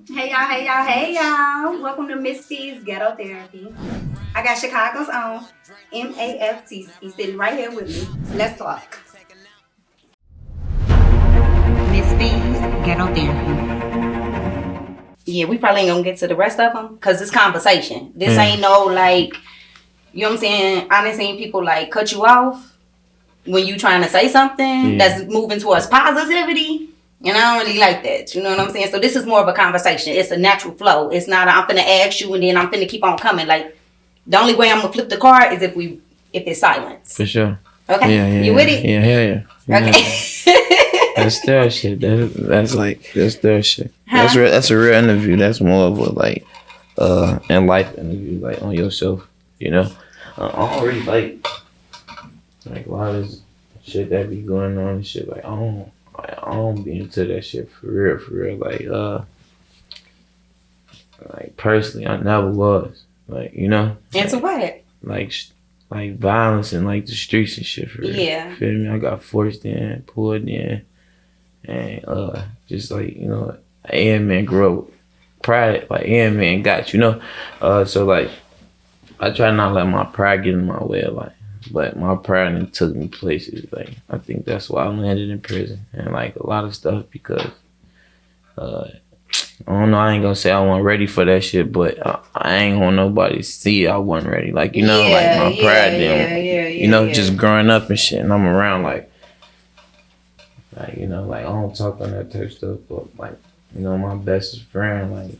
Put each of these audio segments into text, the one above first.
Hey y'all, hey y'all, hey y'all. Welcome to Miss F's Ghetto Therapy. I got Chicago's own MAF Teeski sitting right here with me. Let's talk. Miss F's Ghetto Therapy. Yeah, we probably ain't gonna get to the rest of them because it's conversation. This ain't no like, you know what I'm saying? I done seen people like cut you off when you trying to say something that's moving towards positivity. And I don't really like that. You know what I'm saying? So this is more of a conversation. It's a natural flow. It's not I'm finna ask you and then I'm finna keep on coming. Like the only way I'm gonna flip the card is if it's silence. For sure. Okay. Yeah. You with it? Yeah, hell yeah. Okay. That's their shit. That's their shit. Huh? That's a real interview. That's more of a like in life interview, like on yourself. You know, I don't really like a lot of this shit that be going on and shit. Like I don't be into that shit for real. Like personally, I never was. Like, you know. Into what? Like violence and like the streets and shit for real. Yeah. Feel me? I got forced in, pulled in, and just like, you know, man grew up pride, like man got, you know. So like I try not to let my pride get in my way of life. But my pride and took me places. Like I think that's why I landed in prison and like a lot of stuff because I don't know. I ain't gonna say I wasn't ready for that shit, but I ain't want nobody to see I wasn't ready. Like you know, like my pride didn't. You know, just growing up and shit, and I'm around like you know, like I don't talk on that type of stuff, but like you know, my bestest friend, like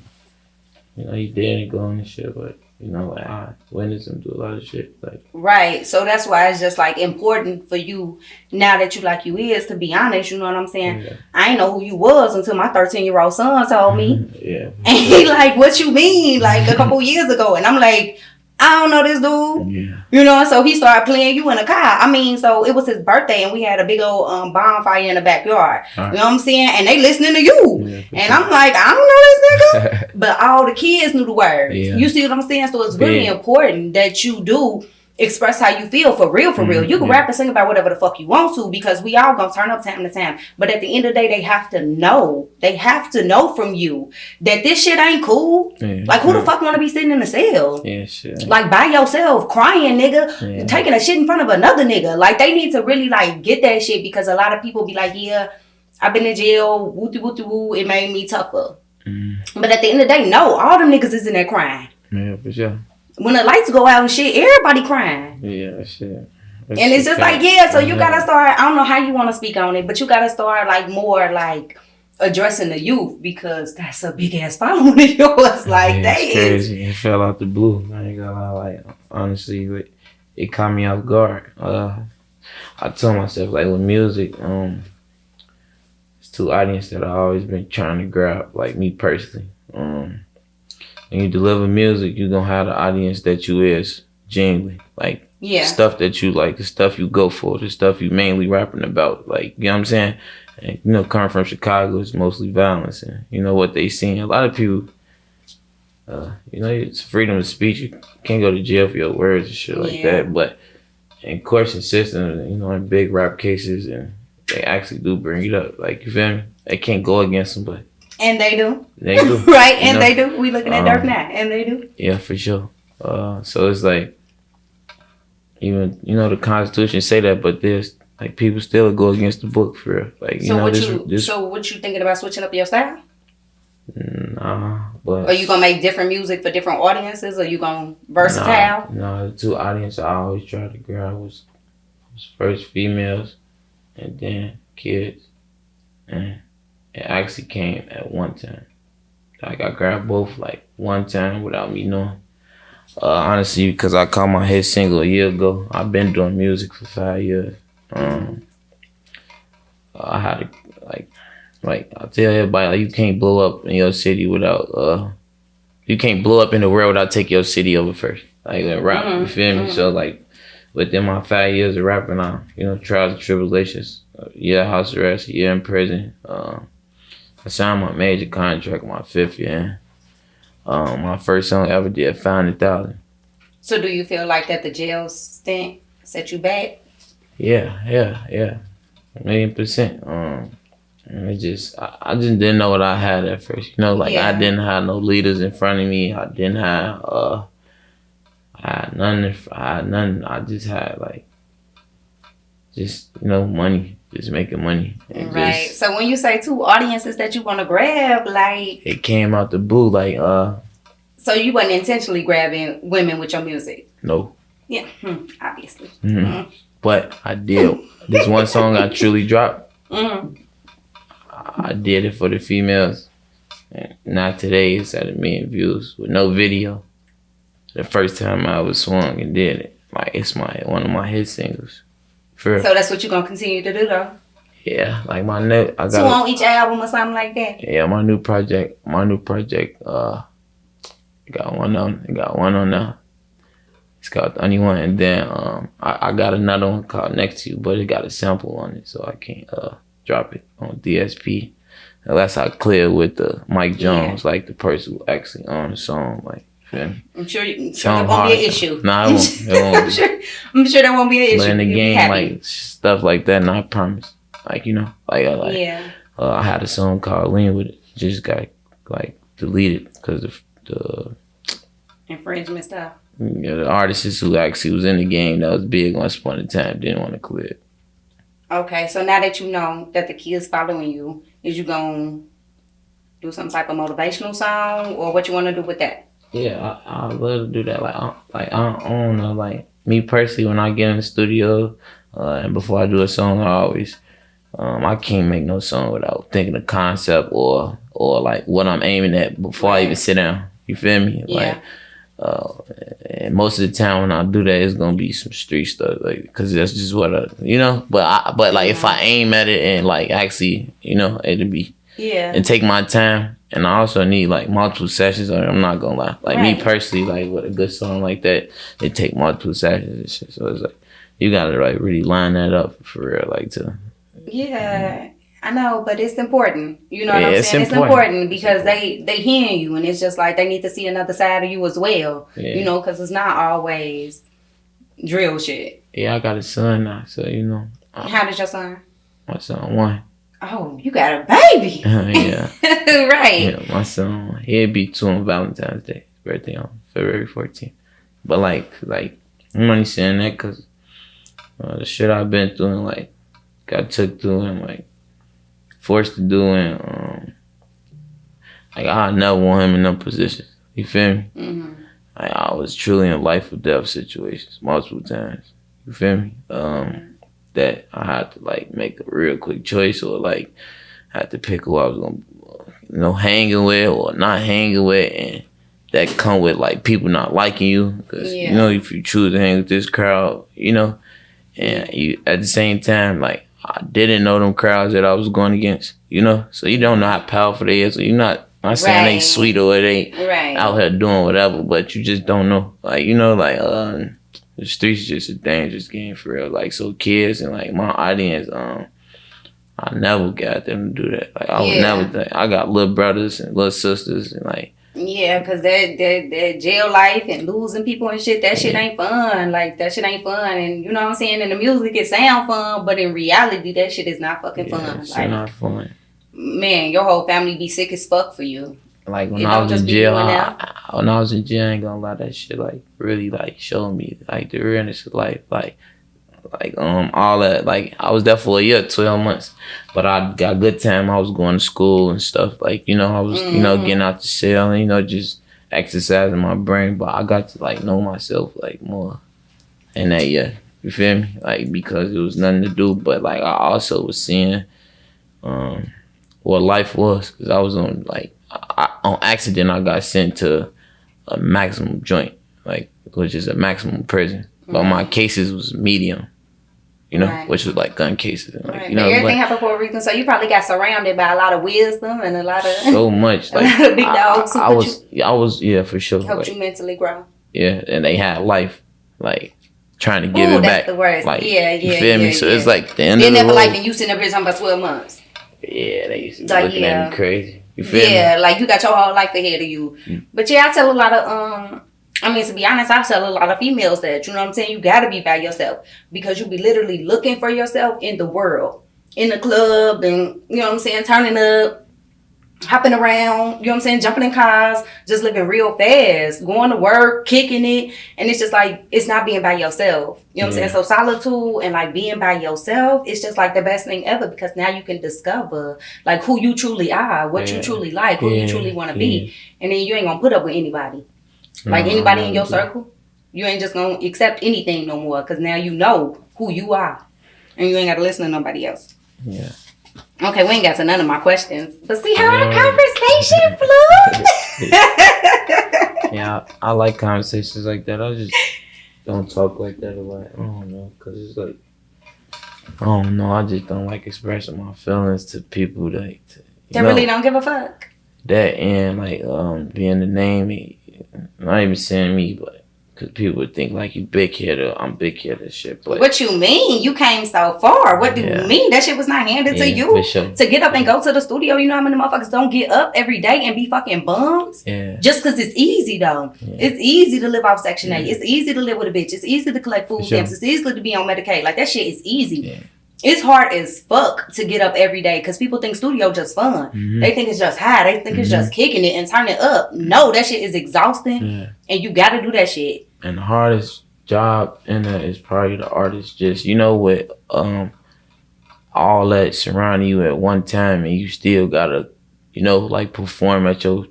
you know, he dead and gone and shit, but. You know, like I witnessed him do a lot of shit. Like right. So that's why it's just like important for you now that you like you is to be honest. You know what I'm saying? Yeah. I ain't know who you was until my 13-year-old son told me. Yeah. And he like, what you mean? Like a couple years ago, and I'm like, I don't know this dude. Yeah. You know, so he started playing you in a car. I mean, so it was his birthday and we had a big old bonfire in the backyard. Right. You know what I'm saying? And they listening to you. Yeah, and sure. I'm like, I don't know this nigga. But all the kids knew the words. Yeah. You see what I'm saying? So it's really important that you do express how you feel for real. You can rap and sing about whatever the fuck you want to because we all gonna turn up time to time. But at the end of the day, they have to know. They have to know from you that this shit ain't cool. Yeah, like who the fuck wanna be sitting in the cell? Yeah, shit. Like by yourself, crying, nigga, taking a shit in front of another nigga. Like they need to really like get that shit because a lot of people be like, yeah, I've been in jail, woo, it made me tougher. But at the end of the day, no, all them niggas is in there crying. Yeah, for sure. When the lights go out and shit, everybody crying. Yeah, shit. That's and it's just like, so you gotta start, I don't know how you want to speak on it, but you gotta start like more like addressing the youth because that's a big ass following of yours. Like, it's crazy. It fell out the blue. I ain't gonna lie. Like, honestly, it caught me off guard. I told myself, like, with music, it's two audience that I always been trying to grab, like me personally. When you deliver music, you gonna have the audience that you is genuinely. Like stuff that you like, the stuff you go for, the stuff you mainly rapping about. Like, you know what I'm saying? And, you know, coming from Chicago, it's mostly violence. And you know what they seen. A lot of people, you know, it's freedom of speech. You can't go to jail for your words and shit like that. But in courts and systems, you know, in big rap cases, and they actually do bring it up. Like, you feel me? They can't go against them, but. And they do. They do. Right, and they do. We looking at Dirk now, and they do. Yeah, for sure. So it's like, even, you know, the Constitution say that, but there's, like, people still go against the book for real. Like, you know, So what you thinking about switching up your style? Nah, but. Are you gonna make different music for different audiences, or you gonna versatile? No, the two audiences I always try to grab was first females, and then kids, and it actually came at one time. Like I grabbed both like one time without me knowing. Honestly, because I caught my hit single a year ago. I've been doing music for 5 years. I had to like I tell everybody, like, you can't blow up in your city without you can't blow up in the world without taking your city over first. Like rap, you feel me? So like within my 5 years of rapping, you know, trials and tribulations, a year house arrest, a year in prison. I signed my major contract my 5th year. My first song I ever did, 500,000. So do you feel like that the jail stint set you back? Yeah. 1,000,000%. And I just didn't know what I had at first. You know, like I didn't have no leaders in front of me. I didn't have I had none. I had none. I just had like just money, just making money. And right. So when you say 2 audiences that you want to grab, like it came out the blue, like So you wasn't intentionally grabbing women with your music. No. Yeah, obviously. But I did. This one song I truly dropped. I did it for the females. And not today, it's at 1 million views with no video. The first time I was swung and did it. Like it's one of my hit singles. So that's what you're gonna continue to do though? Yeah, like my new I got 2 on each album or something like that? Yeah, my new project, got one on now. It's called The Only One, and then I got another one called Next to You, but it got a sample on it, so I can't drop it on DSP unless I clear with the Mike Jones, like the person who actually owned the song. Like, I'm sure that won't be an issue. Nah, it won't. I'm sure that won't be an issue. But in the game, like stuff like that, I promise. Like I had a song called Lean with it, just got like deleted because of the infringement stuff. Yeah, the artist who actually was in the game that was big once upon a time didn't want to clear it. Okay, so now that you know that the kids following you, is you gonna do some type of motivational song, or what you want to do with that? Yeah, I love to do that. I don't know. Like me personally, when I get in the studio and before I do a song, I always I can't make no song without thinking the concept or like what I'm aiming at before I even sit down. You feel me? Yeah. And most of the time when I do that, it's gonna be some street stuff, like, cause that's just what But like if I aim at it and like actually, it'll be and take my time. And I also need like multiple sessions. I'm not gonna lie. Like me personally, like with a good song like that, it take multiple sessions and shit. So it's like you gotta like really line that up for real, like to. Yeah. I know, but it's important. You know what I'm saying? It's important because they hearing you, and it's just like they need to see another side of you as well. Yeah. Because it's not always drill shit. Yeah, I got a son now, so How does your son? My son 1. Oh, you got a baby. Yeah. Right. Yeah, my son, he'll be 2 on Valentine's Day. His birthday on February 14th. But like I'm only saying that because the shit I've been through and like got took through and like forced to do, and like I never want him in them positions. You feel me? Mm-hmm. Like I was truly in life or death situations multiple times. You feel me? That I had to like make a real quick choice, or like had to pick who I was gonna, hanging with or not hanging with, and that come with like people not liking you because if you choose to hang with this crowd, and you at the same time like. I didn't know them crowds that I was going against, so you don't know how powerful they is. So you're not saying they sweet or they out here doing whatever, but you just don't know. Like, the streets is just a dangerous game for real. Like, so kids and like my audience, I never got them to do that. Like, I would never think. I got little brothers and little sisters and like. Yeah, because that jail life and losing people and shit, that shit ain't fun. Like, that shit ain't fun. And you know what I'm saying? In the music, it sound fun, but in reality, that shit is not fucking fun. It's not fun. Man, your whole family be sick as fuck for you. Like, when I was in jail, I ain't gonna lie, that shit, like, really, like, showed me, like, the realness of life. Like, all that, like, I was there for a year, 12 months, but I got good time. I was going to school and stuff, like, I was, getting out the cell and, just exercising my brain, but I got to, like, know myself, like, more in that year, you feel me? Like, because it was nothing to do, but, like, I also was seeing, what life was, because I was on, like, on accident, I got sent to a maximum joint, like, which is a maximum prison, but my cases was medium. Which was like gun cases. And like, everything happened for a reason. So you probably got surrounded by a lot of wisdom and a lot of so much. Like big dogs. I was for sure. Helped you mentally grow. Yeah, and they had life, like trying to give it back. That's the worst. Like, yeah. You feel me? So it's like the end of the road. Never life, and you sitting up here talking about 12 months. Yeah, they used to be looking at me crazy. You feel me? Yeah, like you got your whole life ahead of you. But yeah, I tell a lot of to be honest, I tell a lot of females that, you know what I'm saying, you gotta be by yourself because you be literally looking for yourself in the world. in the club and, you know what I'm saying, turning up, hopping around, you know what I'm saying, jumping in cars, just living real fast, going to work, kicking it. And it's just like, it's not being by yourself. You know what I'm saying? So solitude and like being by yourself, it's just like the best thing ever because now you can discover like who you truly are, what you truly like, who you truly want to be. And then you ain't gonna put up with anybody. Like anybody in your circle, you ain't just gonna accept anything no more because now you know who you are. And you ain't gotta listen to nobody else. Yeah. Okay, we ain't got to none of my questions. But see how our conversation flew? Yeah, I like conversations like that. I just don't talk like that a lot. I don't know, because it's like, I don't know. I just don't like expressing my feelings to people that really don't give a fuck. That and like being the name, not even saying me, but because people would think like you big headed, I'm big headed shit. But what you mean? You came so far. What do you mean? That shit was not handed to you for sure. To get up and go to the studio. You know how many motherfuckers don't get up every day and be fucking bums? Yeah. Just because it's easy though. Yeah. It's easy to live off Section 8. It's easy to live with a bitch. It's easy to collect food stamps. It's easy to be on Medicaid. Like that shit is easy. Yeah. It's hard as fuck to get up every day because people think studio just fun. Mm-hmm. They think it's just high. They think it's just kicking it and turning it up. No, that shit is exhausting and you gotta do that shit. And the hardest job in that is probably the artist. Just, you know, with all that surrounding you at one time and you still gotta, you know, like perform at your,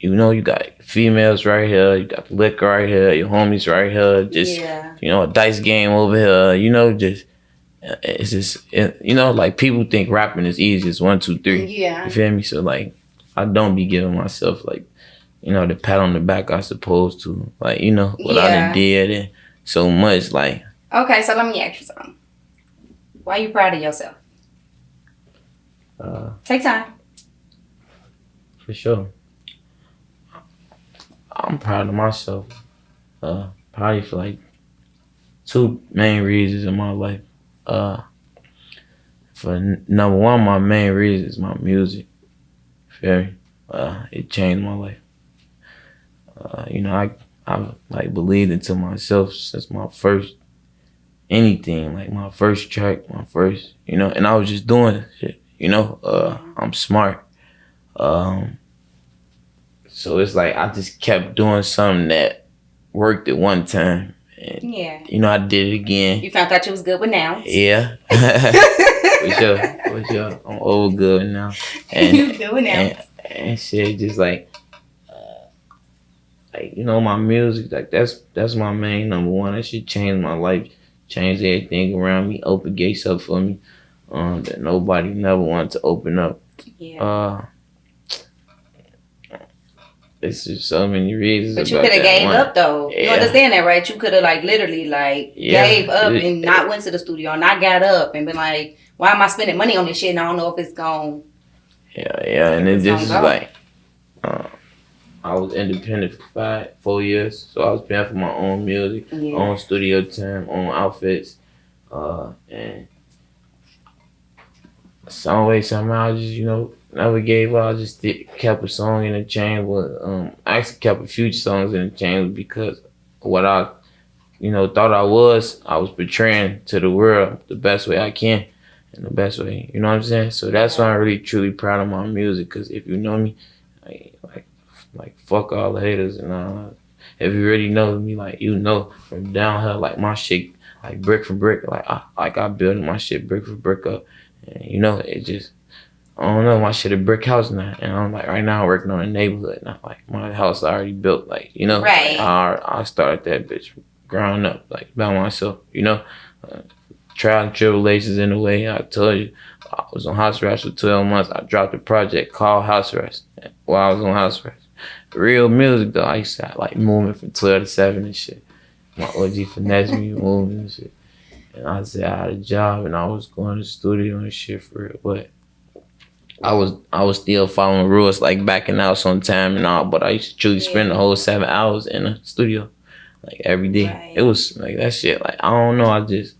you know, you got females right here, you got the liquor right here, your homies right here, just, you know, a dice game over here, you know, just, it's just, you know, like people think rapping is easy. It's 1, 2, 3. Yeah. You feel me? So like, I don't be giving myself like, you know, the pat on the back I supposed to. Like, you know, what I done did and so much like. Okay, so let me ask you something. Why are you proud of yourself? Take time. For sure. I'm proud of myself. Probably for like 2 main reasons in my life. For number one, my main reason is my music. Feel me? It changed my life. You know, I've like believed into myself since my first anything, like my first track, my first, you know, and I was just doing shit, you know. I'm smart. So it's like I just kept doing something that worked at one time. And, you know, I did it again. You found out you was good with nouns. Yeah. For sure. I'm old good now. And, you good with nouns. And shit, just like, you know, my music, like that's my main number one. That shit changed my life, changed everything around me, opened gates up for me that nobody never wanted to open up. Yeah. It's just so many reasons. But you could have gave up though. Yeah. You understand that, right? You could have like literally like gave up and not went to the studio and not got up and been like, why am I spending money on this shit and I don't know if it's gone. Yeah, and it just is like, I was independent for 4 years, so I was paying for my own music, own studio time, own outfits, and some way somehow I just, you know, never gave up. I just kept a song in the chamber. I actually kept a few songs in the chamber because what I, you know, thought I was portraying to the world the best way I can, in the best way. You know what I'm saying? So that's why I'm really truly proud of my music. Cause if you know me, like fuck all the haters and if you really know me, like you know from down here, like my shit, like brick for brick, like I built my shit brick for brick up, and you know it just. I don't know, my shit a brick house now. And I'm like, right now I'm working on a neighborhood. Not like my house already built, like, you know. Right. Like, I started that bitch growing up, like, by myself, you know. Trial and tribulations in the way. I told you, I was on house arrest for 12 months. I dropped a project called House Arrest while I was on house arrest. Real music, though. I used to have, like, moving from 12 to 7 and shit. My OG finesse me moving and shit. And I said I had a job and I was going to the studio and shit for it, but I was still following rules, like backing out sometime and all, but I used to truly spend the whole 7 hours in the studio, like every day. Right. It was like that shit. Like I don't know, I just,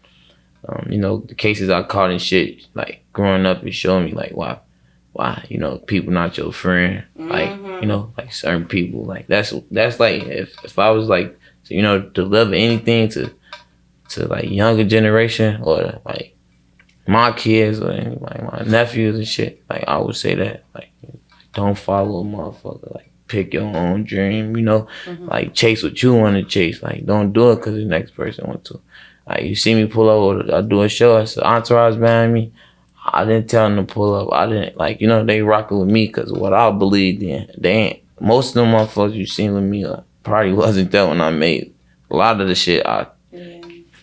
you know, the cases I caught and shit, like growing up, it showed me like why, you know, people not your friend, like you know, like certain people, like that's like if I was like, you know, deliver anything to like younger generation or like my kids or like my nephews and shit, like I would say that, like, don't follow a motherfucker. Like, pick your own dream, you know? Like, chase what you want to chase. Like, don't do it because the next person wants to. Like, you see me pull up, I do a show, it's an entourage behind me. I didn't tell them to pull up. I didn't, like, you know, they rocking with me because what I believed in. They ain't, most of them motherfuckers you seen with me probably wasn't that when I made a lot of the shit I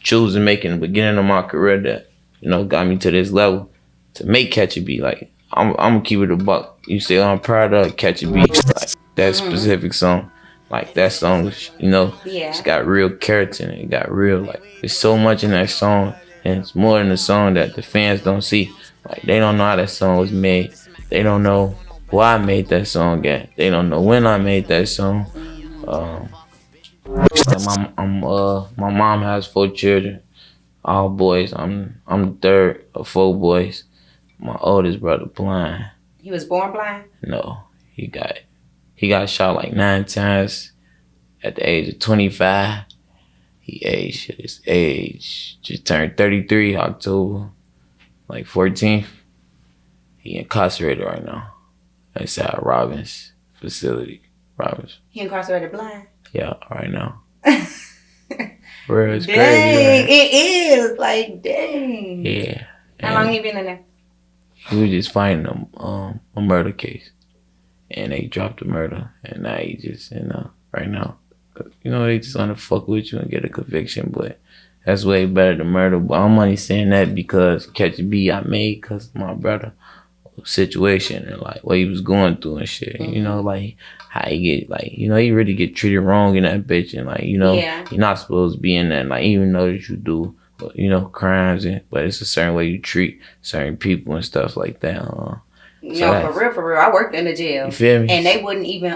choose to make in the beginning of my career that, you know, got me to this level to make Catch a Beat. Like, I'm gonna keep it a buck. You say I'm proud of Catch a Beat. Like, that specific song. Like, that song, you know, it's got real character in it. It got real, like, there's so much in that song. And it's more in the song that the fans don't see. Like, they don't know how that song was made. They don't know why I made that song at. They don't know when I made that song. My mom has 4 children, all boys. I'm the third of 4 boys. My oldest brother blind. He was born blind? No, he got shot like 9 times at the age of 25. His age just turned 33 October, like 14th. He incarcerated right now inside Robbins facility. Robbins. He incarcerated blind? Yeah, right now. Bro, it's dang, crazy. Right? It is. Like, dang. Yeah. How long he been in there? He was just fighting a murder case. And they dropped the murder. And now he just, you know, right now. You know, they just want to fuck with you and get a conviction. But that's way better than murder. But I'm only saying that because Catch a Beat I made because of my brother situation and like what he was going through and shit. You know, like how he get, like, you know, he really get treated wrong in that bitch. And like, you know, you're not supposed to be in that. Like, even though that you do, you know, crimes, but it's a certain way you treat certain people and stuff like that. No, for real. I worked in the jail. You feel me? And they wouldn't even,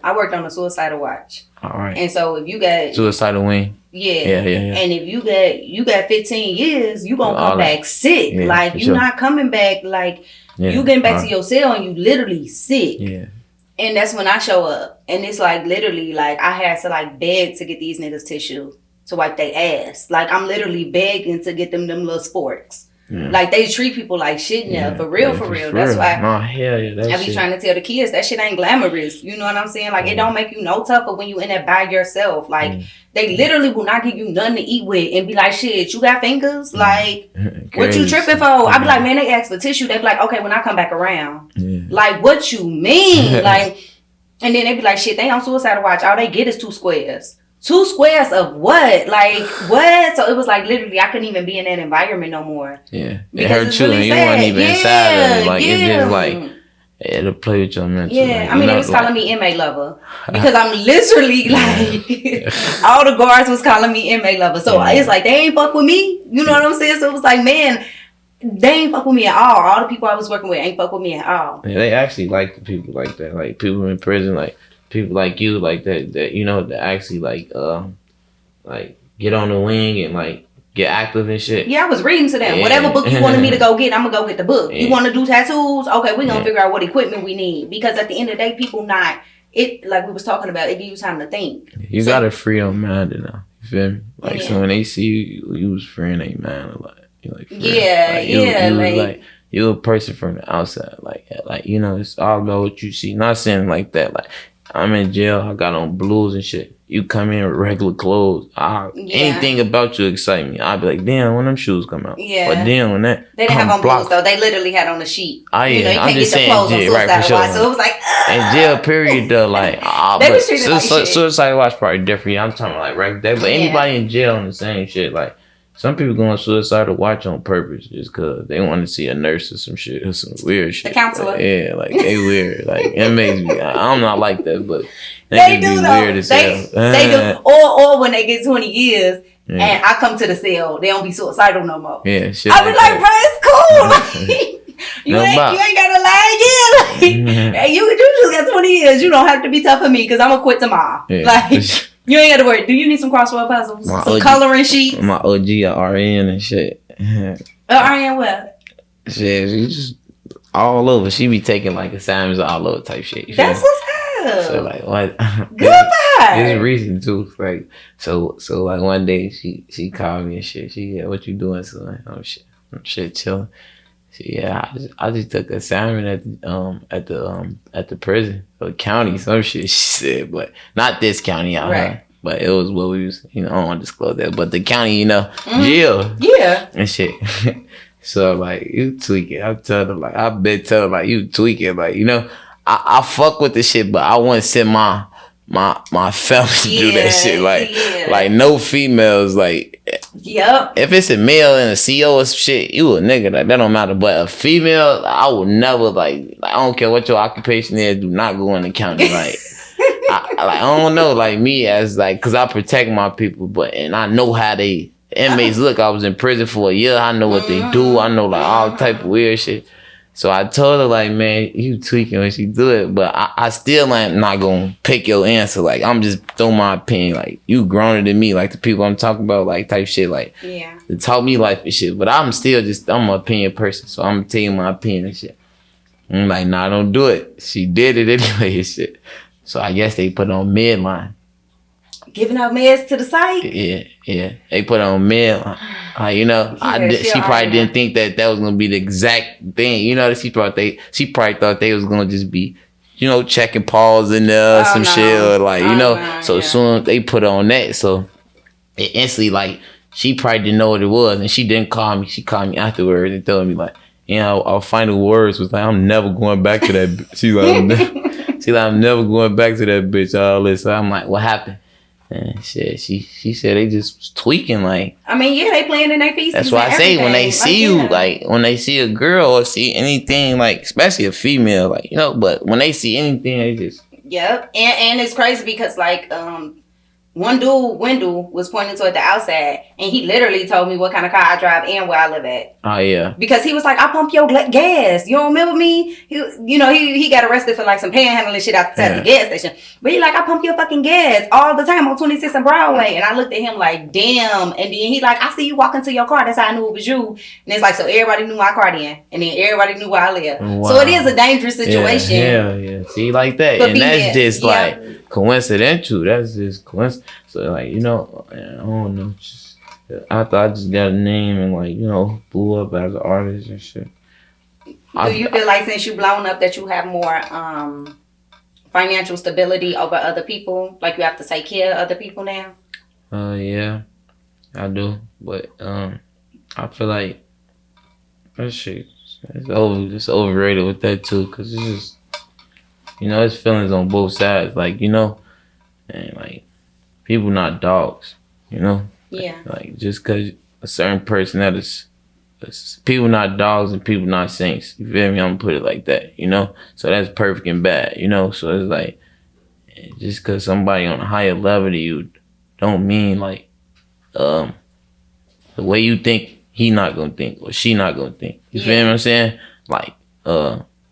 I worked on a suicidal watch. All right. And so if you got suicidal wing. Yeah. And if you got 15 years, you gonna come back sick. Yeah, like, you're not coming back, like, you getting back to your cell and you literally sick. Yeah. And that's when I show up. And it's like, literally, like, I had to, like, beg to get these niggas tissue to wipe their ass. Like, I'm literally begging to get them little sporks. Yeah. Like, they treat people like shit now. For real. That's why I be trying to tell the kids that shit ain't glamorous. You know what I'm saying? Like, it don't make you no tougher when you in there by yourself. Like, they literally will not give you nothing to eat with and be like, shit, you got fingers? Like, what you tripping for? I be like, man, they ask for tissue. They be like, okay, when I come back around. Like, what you mean? Like, and then they be like, shit, they on suicidal watch. All they get is 2 squares. 2 squares of what? Like, what? So it was like, literally, I couldn't even be in that environment no more. Yeah. It hurt you and you weren't even inside of it. Like, it just like, it'll play with your mental. Yeah. Like, I mean, they was calling me MA lover. Because I'm literally like, all the guards was calling me MA lover. So it's like, they ain't fuck with me. You know what I'm saying? So it was like, man, they ain't fuck with me at all. All the people I was working with ain't fuck with me at all. Yeah, they actually like the people like that. Like, people in prison, like, people like you, like that, you know, that actually like get on the wing and like get active and shit. Yeah, I was reading to them. Yeah. Whatever book you wanted me to go get, I'm gonna go get the book. You want to do tattoos? Okay, we're gonna figure out what equipment we need, because at the end of the day, people not it, like we was talking about. It gives you time to think. You gotta free your mind now. You feel me? Like, so when they see you was freeing their mind a lot. You're like, you're a person from the outside. Like, you know, it's all about what you see. Not saying like that. Like, I'm in jail, I got on blues and shit. You come in with regular clothes. Anything about you excite me. I'll be like, damn, when them shoes come out. Yeah. But damn, when that. They didn't have on blues, though. They literally had on the sheet. Oh, yeah. You know, you I'm can't just get your clothes saying, on right, for sure. Watch. So it was like, in jail, period, though, like, they was treated like shit. Suicide watch probably different. I'm talking about, like, right there. But anybody in jail on the same shit, like, some people go on suicidal watch on purpose just because they want to see a nurse or some shit or some weird shit. The counselor. Like, yeah, like, they weird. Like, it makes me, I'm not like that, but they do, be though. Weird as they do. Or when they get 20 years and I come to the cell, they don't be suicidal no more. Yeah, shit. I be like, bro, it's cool. You ain't gotta lie again. Like, hey, you just got 20 years. You don't have to be tough for me because I'm gonna quit tomorrow. Yeah. Like, you ain't gotta worry. Do you need some crossword puzzles? Some coloring sheets? My OG at RN and shit. RN what? Shit, she just all over. She be taking like assignments all over type shit. That's what's up. So like, what? Good for It's recent too. Like so like one day she called me and shit. She what you doing, son? Oh shit, I'm shit chilling. I just took assignment at the prison or county, some shit she said, but not this county out here. But it was what we was, I don't want to disclose that. But the county, jail. Yeah. And shit. So like you tweaking. I'm telling her like I've been telling like you tweaking. Like, I fuck with the shit, but I want to send my family to do that shit. Like no females, like yep. If it's a male and a CO or some shit, you a nigga, like that don't matter. But a female, I would never like I don't care what your occupation is, do not go in the county. Like I don't know, like me as like, cause I protect my people, and I know how they inmates look. I was in prison for a year. I know what they do. I know like all type of weird shit. So I told her like, man, you tweaking when she do it, but I still am not gonna pick your answer. Like I'm just throwing my opinion. Like you growner than me, like the people I'm talking about, like type shit. Like they taught me life and shit. But I'm still I'm an opinion person, so I'm gonna tell you my opinion and shit. I'm like, nah, don't do it. She did it anyway and shit. So I guess they put on midline. Giving out meds to the site? Yeah. They put on midline. She probably didn't think that was gonna be the exact thing. She probably thought they was gonna just be, checking paws in there, shit, or like, so soon they put on that, so it instantly like she probably didn't know what it was, and she didn't call me. She called me afterwards and told me like, our final words was like, I'm never going back to that. She's like, I'm never going back to that bitch. All this. So I'm like, what happened? And shit, she said they just was tweaking. Like, I mean, yeah, they playing in their feces. That's why I say when they see you, like when they see a girl or see anything, like especially a female, like but when they see anything, they just yep. And it's crazy because like one dude, Wendell, was pointing toward the outside, and he literally told me what kind of car I drive and where I live at. Oh yeah. Because he was like, I pump your gas. You don't remember me? He got arrested for like some panhandling shit outside the gas station. But he like, I pump your fucking gas all the time on 26th and Broadway. And I looked at him like, damn. And then he like, I see you walking to your car. That's how I knew it was you. And it's like, so everybody knew my car then, and then everybody knew where I live. Wow. So it is a dangerous situation. Yeah. See, like that, and that's just like coincidental. That's just coincidence. So like, I don't know. I thought I just got a name and like, blew up as an artist and shit. Do you feel like since you blown up that you have more financial stability over other people? Like you have to take care of other people now? Yeah, I do. But I feel like that shit it's overrated with that too, cause it's just it's feelings on both sides. Like and like people not dogs, Yeah. Like just cause a certain person that is people not dogs and people not saints. You feel me? I'm gonna put it like that, So that's perfect and bad, So it's like just cause somebody on a higher level to you don't mean like the way you think he not gonna think or she not gonna think. You feel me? I'm saying? Like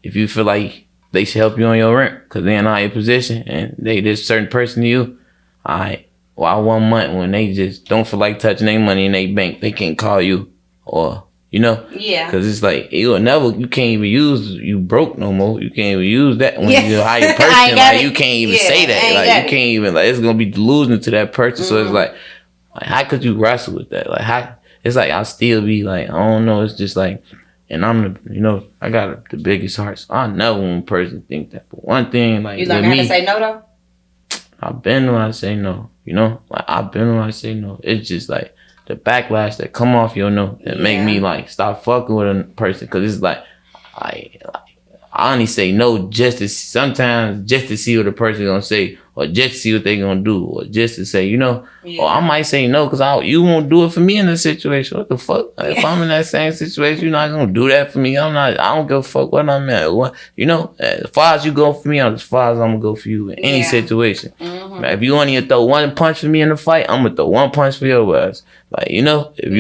if you feel like they should help you on your rent cause they're in a higher position and they this certain person to you, why 1 month when they just don't feel like touching their money in their bank, they can't call you or Yeah. Cause it's like you can't even use you broke no more. You can't even use that when you're a higher person. Like you can't even say that. Like you can't even like it's gonna be delusional to that person. So it's like how could you wrestle with that? Like how it's like I'll still be like, I don't know, it's just like and I'm the I got the biggest heart. So I never want a person think that. But one thing like you learn how to say no though? I've been when I say no, like I've been when I say no. It's just like the backlash that come off your no that make me like stop fucking with a person, cause it's like I only say no sometimes just to see what the person gonna say or just to see what they gonna do or just to say or I might say no cause you won't do it for me in this situation. What the fuck? Like, if I'm in that same situation, you're not gonna do that for me. I don't give a fuck what I'm at. What as far as you go for me, as far as I'm gonna go for you in any situation. Mm-hmm. Like, if you only throw one punch for me in the fight, I'm gonna throw one punch for your ass. Like if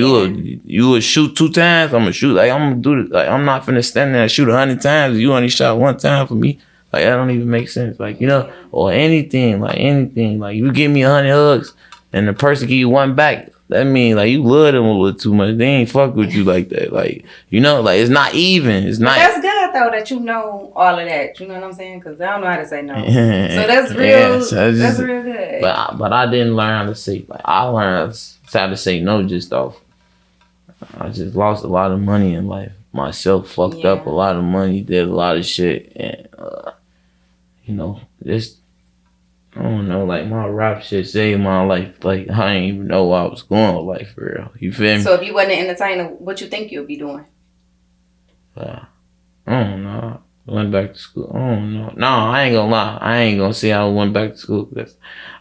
you would shoot 2 times, I'm gonna shoot. Like I'm gonna do it. Like I'm not finna stand there and shoot 100 times. You only shot 1 time for me. Like that don't even make sense. Like or anything. Like you give me 100 hugs and the person give you 1 back. That mean like you love them a little too much. They ain't fuck with you like that. Like like it's not even. It's not. That's good though that you know all of that. You know what I'm saying? Because I don't know how to say no. So that's real. That's real good. good. But I didn't learn how to say, like, I learned how to say no just off. I just lost a lot of money in life. Myself fucked up a lot of money, did a lot of shit, and you know, just I don't know, like my rap shit saved my life. Like I didn't even know where I was going with life for real. You feel me? So if you wasn't an entertainer, what you think you'd be doing? I don't know. I went back to school. I don't know. No, I ain't gonna lie. I ain't gonna say I went back to school because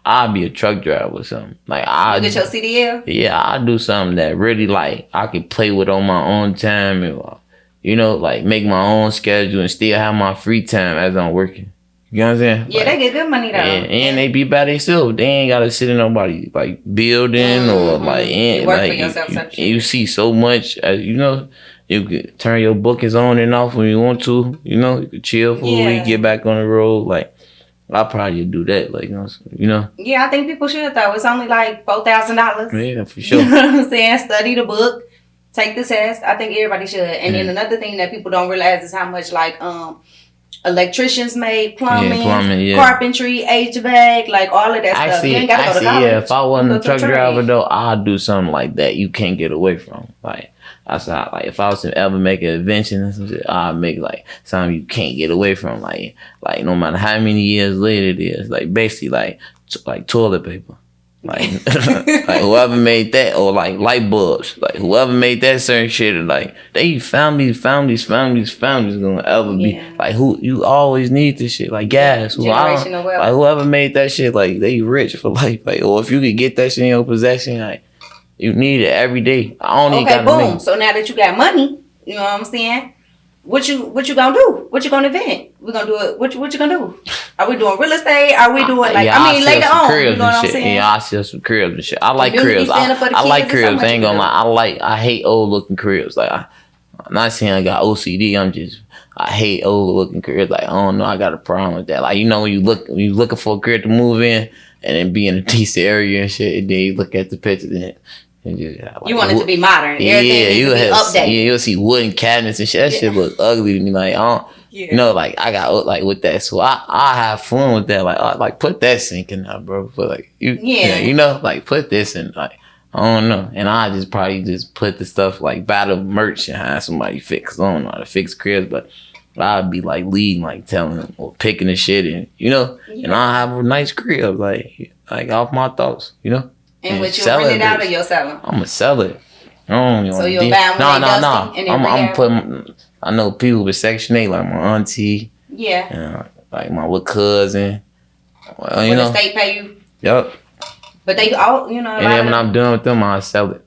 I'd be a truck driver or something. Like I get your CDL? Yeah, I do something that really like I could play with on my own time and like make my own schedule and still have my free time as I'm working. You know what I'm saying? Yeah, they get good money though. And they be by themselves. They ain't gotta sit in nobody like building or like you work for yourself. You see so much as you could turn your bookings on and off when you want to. You could chill for a week, get back on the road. Like I probably do that. Like Yeah, I think people should though. It's only like $4,000. Yeah, for sure. You know what I'm saying? Study the book, take the test. I think everybody should. And then another thing that people don't realize is how much like electricians make, plumbing, carpentry, HVAC, like all of that stuff. You ain't gotta go to college. Yeah, if I wasn't a truck driver though, I'd do something like that you can't get away from. Like that's how, like if I was to ever make an invention or some shit, I'd make like something you can't get away from. Like no matter how many years later it is. Like basically like toilet paper. Like like whoever made that, or like light bulbs, like whoever made that certain shit, like they families gonna ever be like who you always need this shit, like gas. Generational wealth. Like whoever made that shit, like they rich for life. Like or if you could get that shit in your possession, like you need it every day. I don't even boom. Make. So now that you got money, you know what I'm saying? What you gonna do? What you gonna invent? We gonna do it. What you gonna do? Are we doing real estate? Are we doing like later on? You know what I'm saying? Yeah, I sell some cribs and shit. I like cribs. I like cribs. I ain't gonna lie. I hate old looking cribs. Like I'm not saying I got OCD. I hate old looking cribs. Like I don't know. I got a problem with that. Like when you looking for a crib to move in and then be in a decent area and shit, and then you look at the pictures and just, like, you want it to be modern. Everything needs to be updated. Yeah, you'll see wooden cabinets and shit. That shit look ugly to me. Like I don't, like I got like with that. So I have fun with that. Like put that sink in there, bro. But like like put this in. Like I don't know. And I just probably just put the stuff like buy the merch and have somebody fix. I don't know how to fix cribs, but I'd be like leading, like telling them or picking the shit and and I have a nice crib like off my thoughts, And what you rent it out or you'll sell them? I'm gonna sell it. So you'll buy them No. I'm putting. I know people with Section 8 like my auntie. Yeah. And like my little cousin. Well, the state pay you. Yep. But they all, And then when I'm done with them, I'll sell it.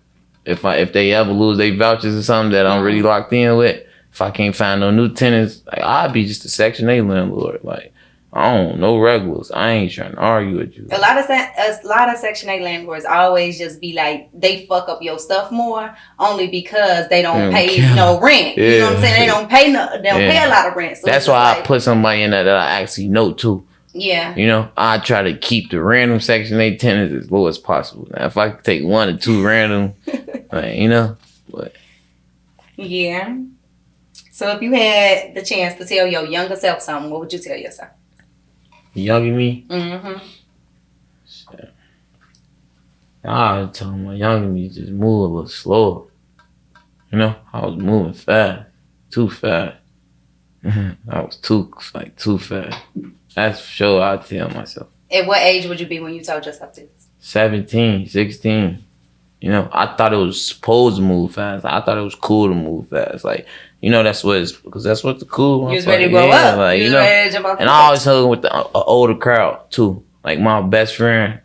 If they ever lose their vouchers or something that I'm really locked in with, if I can't find no new tenants, like I'll be just a Section 8 landlord. Like I don't no regulars. I ain't trying to argue with you. A lot of Section 8 landlords always just be like they fuck up your stuff more only because they don't pay no rent. Yeah. You know what I'm saying? They don't pay pay a lot of rent. So that's why I put somebody in there that I actually know too. Yeah. I try to keep the random Section 8 tenants as low as possible. Now if I could take 1 or 2 random, like, but yeah. So if you had the chance to tell your younger self something, what would you tell yourself? Younger me? Mm-hmm. Shit. I was telling my younger me just move a little slower. I was moving fast. Too fast. I was too fast. That's for sure I tell myself. At what age would you be when you told yourself this? 17, 16. I thought it was supposed to move fast. I thought it was cool to move fast. Like, that's what the cool. You was ready to grow up. Like, you ready to jump off. And I always hung with the older crowd too. Like my best friend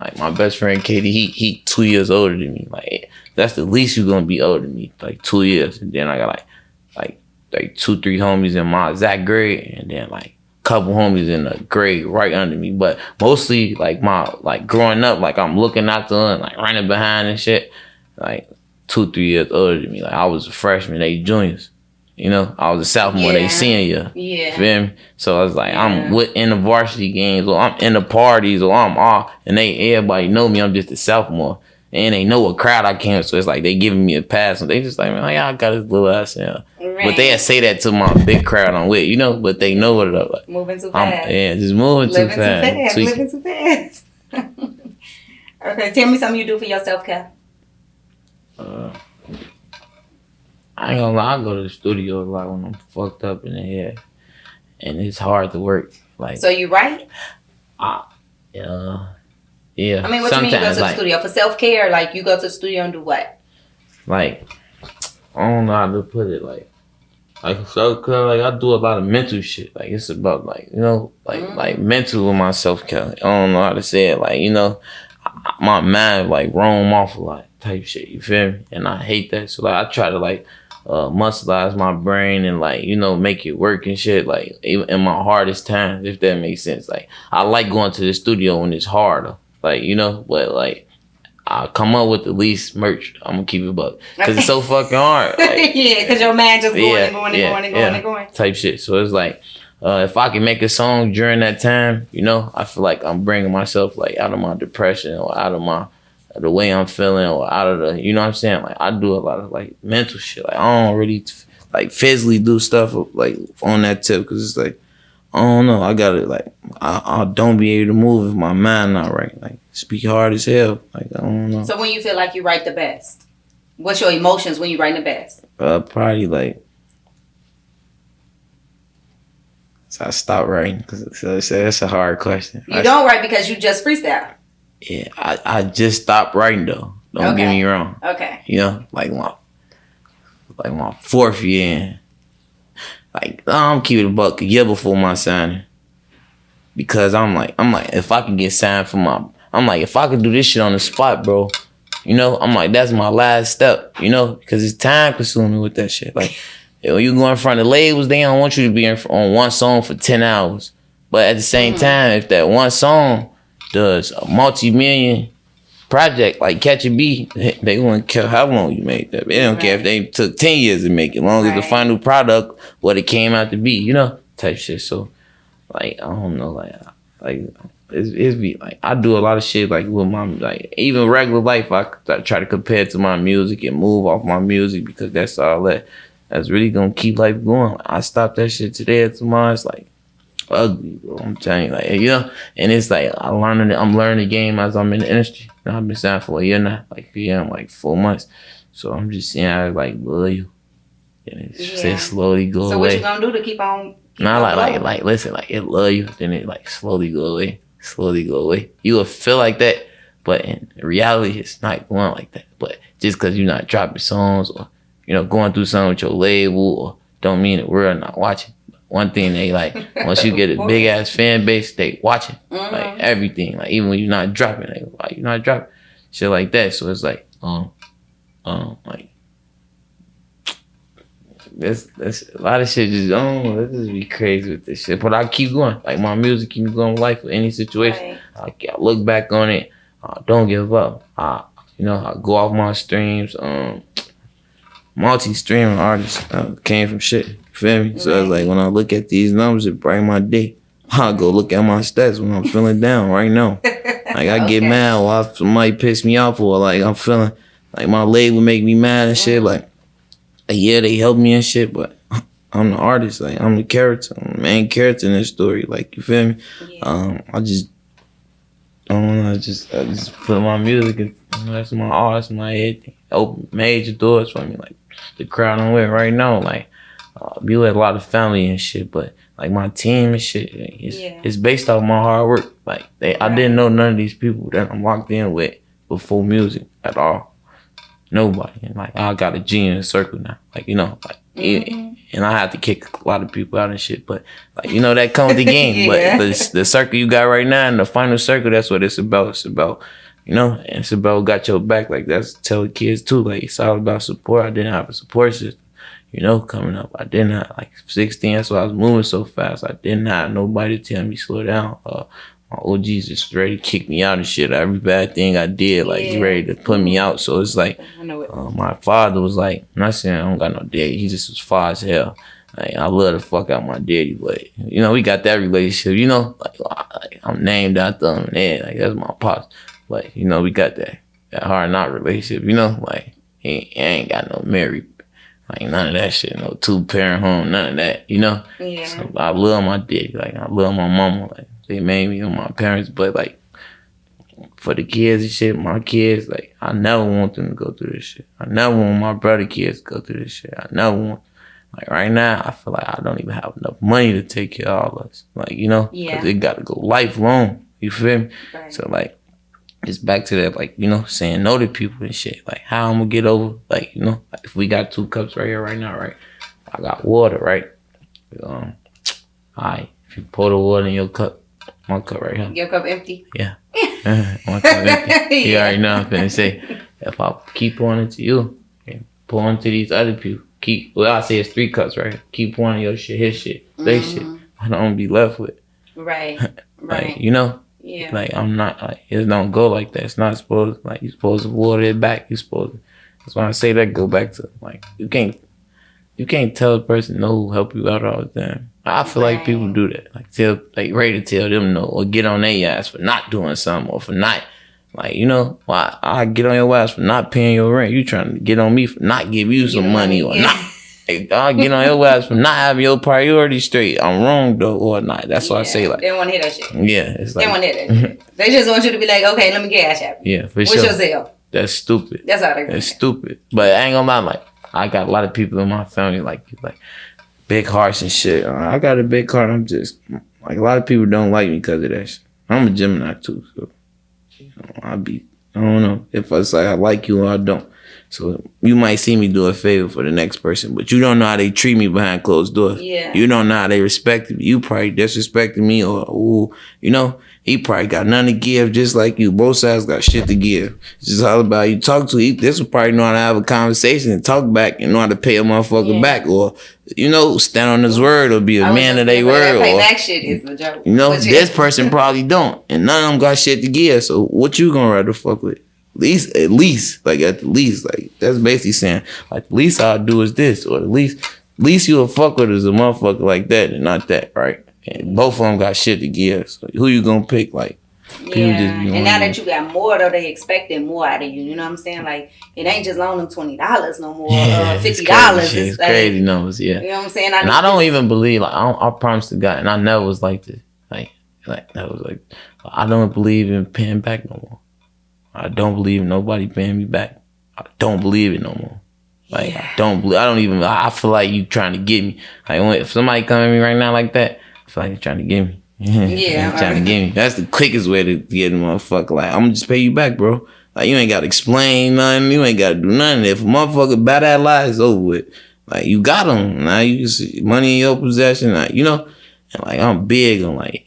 Katie, he 2 years older than me. Like that's the least you're gonna be older than me. Like 2 years. And then I got like 2-3 homies in my exact grade, and then like couple homies in the grade right under me. But mostly like growing up, like I'm looking after them, like running behind and shit. Like 2-3 years older than me. Like I was a freshman, they juniors. I was a sophomore, they senior. Yeah. Feel me? So I was like, I'm in the varsity games, or I'm in the parties, or I'm off, and everybody know me. I'm just a sophomore, and they know what crowd I came. So it's like they giving me a pass, and they just like, man, I got this little ass. Right. But they say that to my big crowd I'm with, But they know what it up. Like, moving too fast. Just moving too fast. Living too fast. Okay, tell me something you do for your self-care. I ain't gonna lie, I go to the studio a lot when I'm fucked up in the head, and it's hard to work. Like, So you write? Yeah. I mean, what you mean you go to the like, studio? For self-care, like you go to the studio and do what? Like, I don't know how to put it. Like self care. Like I do a lot of mental shit. Like it's about like like mental with my self care. I don't know how to say it. Like my mind like roam off a lot type shit. You feel me? And I hate that. So like I try to like muscleize my brain and like make it work and shit. Like even in my hardest times, if that makes sense. Like I like going to the studio when it's harder. Like but like. I come up with the least merch. I'm gonna keep it buck because it's so fucking hard. Like, yeah, because your man just going. Type shit. So it's like, if I can make a song during that time, I feel like I'm bringing myself like out of my depression or out of the way I'm feeling or out of the, you know what I'm saying? Like I do a lot of like mental shit. Like I don't really like physically do stuff like on that tip because it's like, I don't know. I gotta like I don't be able to move if my mind not right. Like speak hard as hell. Like I don't know. So when you feel like you write the best, what's your emotions when you write the best? Probably like. So I stopped writing because that's a hard question. You don't write because you just freestyle. Yeah, I just stopped writing though. Don't get me wrong. Okay. Like my fourth year in. Like I'm keeping a buck a year before my signing. Because I'm like, if I can get signed if I could do this shit on the spot, bro, I'm like, that's my last step, because it's time consuming with that shit. Like, when you go in front of labels, they don't want you to be on one song for 10 hours. But at the same time, if that one song does a multi-million project like Catch a Beat, they wouldn't care how long you made that. They don't care if they took 10 years to make it, as long as the final product, what it came out to be, type shit. So, like, I don't know, like it's be like I do a lot of shit like with my like even regular life. I try to compare it to my music and move off my music because that's all that's really gonna keep life going. I stopped that shit today or tomorrow. It's like ugly, bro. I'm telling you, like and it's like I'm learning the game as I'm in the industry. I've been signed for a year now, like 4 months. So I'm just seeing how like loyal and it slowly go away. So what you gonna do to keep on? Listen, like it love you, then it like slowly go away. You will feel like that, but in reality, it's not going like that. But just because you're not dropping songs or going through something with your label, or don't mean the world not watching. One thing they like, once you get a big ass fan base, they watching like everything. Like even when you're not dropping, like why you not dropping, shit like that. So it's like, like. That's a lot of shit. Let's just be crazy with this shit. But I keep going. Like my music keeps going life with any situation. Right. I look back on it. Don't give up. I go off my streams. Multi-streaming artists came from shit. You feel me? Right. So it's like when I look at these numbers, it brighten my day. I go look at my stats when I'm feeling down right now. Like I get mad while somebody piss me off or like I'm feeling like my label make me mad and shit. Like. Yeah, they help me and shit, but I'm the artist. Like I'm the character, I'm the main character in this story. Like you feel me? Yeah. I don't know. I just put my music in. That's my art. That's my everything. Open major doors for me. Like the crowd I'm with right now. Like be with a lot of family and shit, but like my team and shit. It's based off my hard work. Like I didn't know none of these people that I'm locked in with before music at all. Nobody. And like I got a G in the circle now. Like and I have to kick a lot of people out and shit. But like that comes with the game. But the circle you got right now and the final circle, that's what it's about. It's about and it's about got your back. Like that's tell the kids too. Like it's all about support. I didn't have a support system. Coming up, I didn't have like 16. That's why I was moving so fast. I didn't have nobody to tell me slow down. My OGs just ready to kick me out and shit. Every bad thing I did, like, he ready to put me out. So it's like, my father was like, I'm not saying I don't got no daddy. He just was far as hell. Like, I love the fuck out my daddy, but, we got that relationship, like I'm named after him, and like, that's my pops. But, we got that hard knock relationship, like, he ain't got no married, like, none of that shit, no 2-parent home, none of that, Yeah. So I love my daddy, like, I love my mama, like, they made me and my parents, but like for the kids and shit, my kids, like, I never want them to go through this shit. I never want my brother kids to go through this shit. I never want, like, right now, I feel like I don't even have enough money to take care of all of us. Like, you know, because it got to go lifelong. You feel me? Right. So, like, it's back to that, like, you know, saying no to people and shit. Like, how I'm going to get over, like, you know, like if we got 2 cups right here right now, right? I got water, right? All right. If you pour the water in your cup, my cup right here. Your cup empty? Yeah. My cup empty. You already know I'm finna say, if I keep pouring into you and pour into these other people, I say it's 3 cups, right? Keep pouring your shit, his shit, they shit. I don't be left with. Right. Like, you know? Yeah. Like, I'm not, like, it don't go like that. It's not supposed, like, you're supposed to water it back. You're supposed to, that's why I say that go back to, like, you can't tell a person no who help you out all the time. I feel like people do that. Like, ready to tell them no or get on their ass for not doing something or for not, like, you know, why I get on your ass for not paying your rent. You trying to get on me for not give you some money or not. Like, I'll get on your ass for not having your priorities straight. I'm wrong though or not. That's why I say, like, they don't want to hear that shit. Yeah, it's like, they don't want to hear that shit. They just want you to be like, okay, let me cash out. Yeah, for What's sure. yourself? That's stupid. That's how they. That's stupid. But I ain't gonna lie, like, I got a lot of people in my family like big hearts and shit. I got a big heart. I'm just like, a lot of people don't like me because of that shit. I'm a Gemini too, so you know, I don't know if it's like I like you or I don't. So you might see me do a favor for the next person, but you don't know how they treat me behind closed doors. Yeah. You don't know how they respect me. You probably disrespected me or, ooh, you know, he probably got nothing to give just like you. Both sides got shit to give. It's just all about you talk to. This will probably know how to have a conversation and talk back and know how to pay a motherfucker back or, you know, stand on his word or be a man of their word. That payback shit is a joke. You know, this person probably don't. And none of them got shit to give. So what you gonna rather fuck with? At least, like, at the least, like, that's basically saying, like, the least I'll do is this, or the least you'll fuck with is a motherfucker like that and not that, right? And both of them got shit to give. So who you gonna pick? Like, yeah. And now that you got more, though, they expecting more out of you. You know what I'm saying? Like, it ain't just loaning $20 no more, $50. It's like, crazy numbers, yeah. You know what I'm saying? I don't even believe, like, I promise to God, and I never was like this. Like that was like, I don't believe in paying back no more. I don't believe nobody paying me back. I don't believe it no more. Like, I feel like you trying to get me. Like, if somebody come at me right now like that, I feel like you're trying to get me. Yeah. Trying to get me. That's the quickest way to get a motherfucker. Like, I'm gonna just pay you back, bro. Like, you ain't gotta explain nothing. You ain't gotta do nothing. If a motherfucker bat that lie, it's over with. Like, you got them. Now you just money in your possession. Like, you know, and like, I'm big on like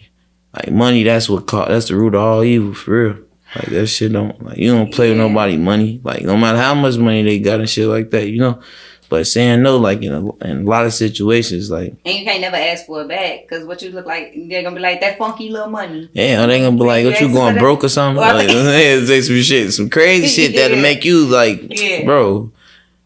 money. That's the root of all evil, for real. Like, that shit don't, like, you don't play with nobody money. Like, no matter how much money they got and shit like that, you know. But saying no, like, in a lot of situations, like. And you can't never ask for it back, because what you look like, they're going to be like, that funky little money. Yeah, or they going to be like, what, you going broke or something? Like, say some shit, some crazy shit that'll make you like, bro,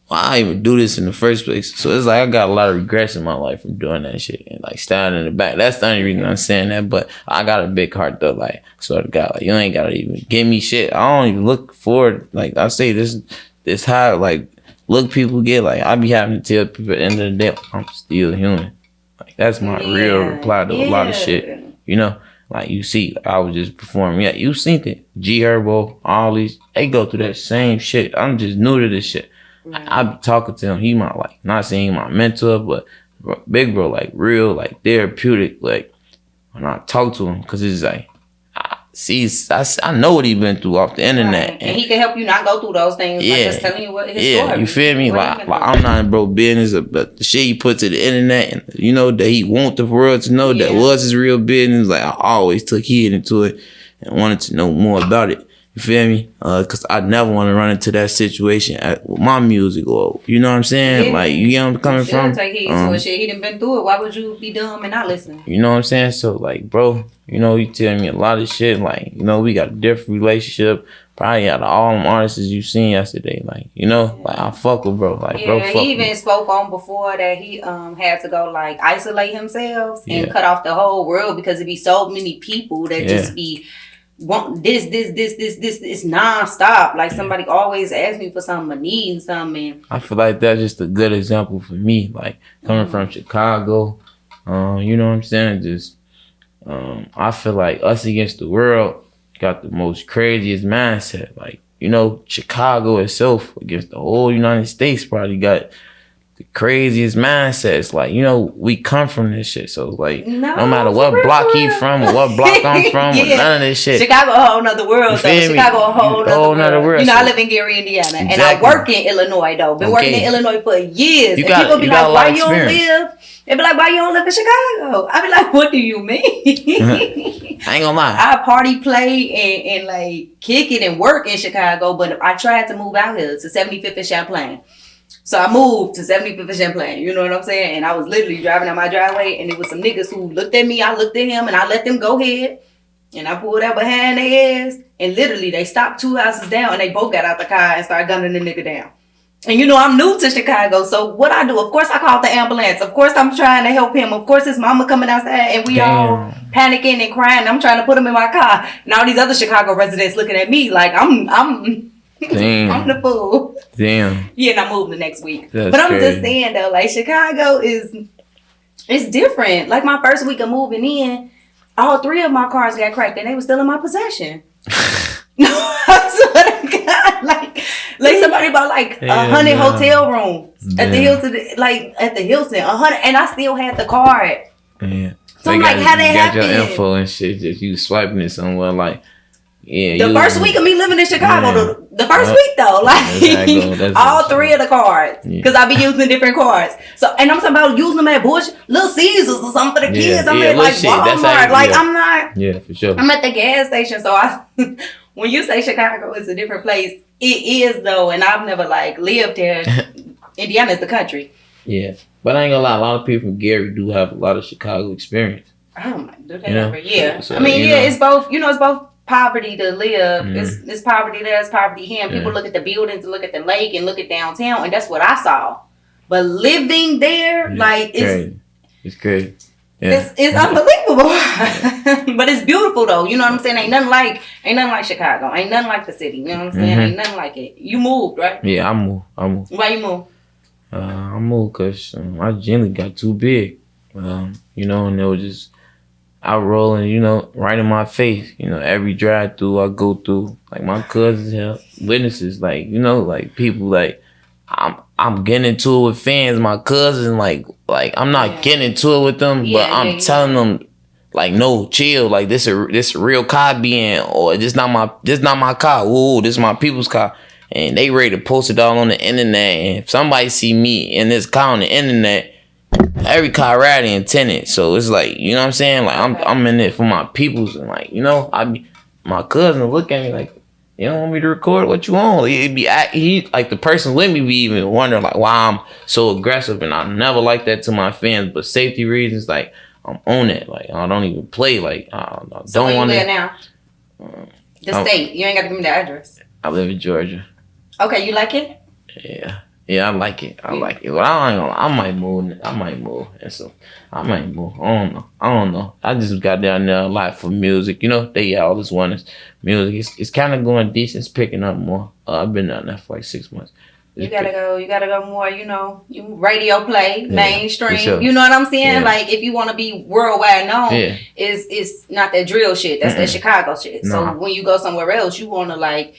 why I even do this in the first place? So it's like, I got a lot of regrets in my life from doing that shit and like standing in the back. That's the only reason I'm saying that. But I got a big heart though. Like, sort of God, like, you ain't gotta even give me shit. I don't even look forward. Like, I say this how like look people get. Like, I be having to tell people at the end of the day, I'm still human. Like, that's my real reply to a lot of shit. You know, like, you see, I was just performing. Yeah, you seen it. G Herbo, all these, they go through that same shit. I'm just new to this shit. I be talking to him. He my, like, not saying my mentor, but big bro, like, real, like, therapeutic. Like, when I talk to him, because it's like, I know what he been through off the internet. Right. And he can help you not go through those things by just telling you what his story. You feel me? Like, I'm not in bro business, but the shit he put to the internet, and you know, that he want the world to know that was his real business. Like, I always took heed into it and wanted to know more about it. You feel me? Because I never want to run into that situation with my music, or, you know what I'm saying? Yeah. Like, you get where I'm coming from? Take heed to shit. He done been through it. Why would you be dumb and not listening? You know what I'm saying? So, like, bro, you know, you tell me a lot of shit. Like, you know, we got a different relationship. Probably out of all them artists you seen yesterday. Like, you know, like, I fuck with bro. Like, bro, fuck he even spoke on before that he had to go, like, isolate himself and cut off the whole world because it be so many people that just be want this non-stop. Like, somebody always asks me for something or needing something. I feel like that's just a good example for me. Like, coming from Chicago, you know what I'm saying? Just, I feel like us against the world got the most craziest mindset. Like, you know, Chicago itself against the whole United States probably got the craziest mindsets. Like, you know, we come from this shit. So, like, no matter what block he from or what block I'm from, or none of this shit. Chicago a whole nother world, though. Chicago a whole nother world. You know, I live in Gary, Indiana. Exactly. And I work in Illinois, though. Been working in Illinois for years. And people be like, why you don't live? They be like, why you don't live in Chicago? I be like, what do you mean? I ain't gonna lie. I party, play, and like kick it and work in Chicago, but I tried to move out here to 75th and Champlain. So I moved to 75th and Champlain, you know what I'm saying? And I was literally driving down my driveway, and it was some niggas who looked at me, I looked at him, and I let them go ahead. And I pulled out behind their ass, and literally they stopped 2 houses down, and they both got out the car and started gunning the nigga down. And you know, I'm new to Chicago, so what I do, of course I called the ambulance. Of course I'm trying to help him. Of course his mama coming outside, and we all panicking and crying. I'm trying to put him in my car. And all these other Chicago residents looking at me like I'm the fool. Damn. Yeah, and I moved the next week. But I'm just saying though, like Chicago it's different. Like my first week of moving in, all 3 of my cars got cracked and they were still in my possession. No, I swear to God, like somebody bought like 100 hotel rooms at the Hilton, 100, and I still had the card. Yeah. So I'm like, how that happened? Got your info and shit, just you swiping it somewhere, like, yeah. The first week of me living in Chicago, the first week though, like all 3 of the cards, because I be using different cards. So, and I'm talking about using them at Bush, Little Caesars or something for the kids. I'm at like Walmart, like I'm not. Yeah, for sure. I'm at the gas station, so when you say Chicago is a different place, it is though, and I've never like lived there. Indiana is the country. Yeah, but I ain't gonna lie, a lot of people from Gary do have a lot of Chicago experience. Oh my, do they ever? Yeah, so, I mean, it's both. You know, it's both poverty to live. It's poverty there, it's poverty here. And people look at the buildings, look at the lake, and look at downtown, and that's what I saw. But living there, like it's crazy. Yeah. It's unbelievable. But it's beautiful though. You know what I'm saying? Ain't nothing like Chicago. Ain't nothing like the city. You know what I'm saying? Ain't nothing like it. You moved, right? Yeah, I moved. Why you moved? I moved because I generally got too big. You know, and it was just out rolling, you know, right in my face. You know, every drive through I go through, like my cousins have witnesses, like, you know, like people like I'm getting into it with fans, my cousins, like I'm not getting into it with them, but I'm telling them, like, no, chill, like this a real car being, or this not my car. Ooh, this is my people's car, and they ready to post it all on the internet. And if somebody see me in this car on the internet, every car riding and tenant, so it's like, you know what I'm saying? Like I'm in it for my peoples, and like, you know, my cousin look at me like, you don't want me to record what you want? He like the person with me be even wondering like why I'm so aggressive, and I never like that to my fans, but safety reasons, like I'm on it. Like I don't even play. Like I don't want to. So where you live now? The state. You ain't got to give me the address. I live in Georgia. Okay, you like it? Yeah, I like it. I like it. But I might move. And so I might move. I don't know. I just got down there a lot for music. You know, they always want us music. It's kind of going decent. It's picking up more. I've been down there for like 6 months. You gotta go more, you know, you radio play, mainstream. Sure. You know what I'm saying? Yeah. Like if you want to be worldwide known, it's not that drill shit. That's that Chicago shit. No. So when you go somewhere else, you want to like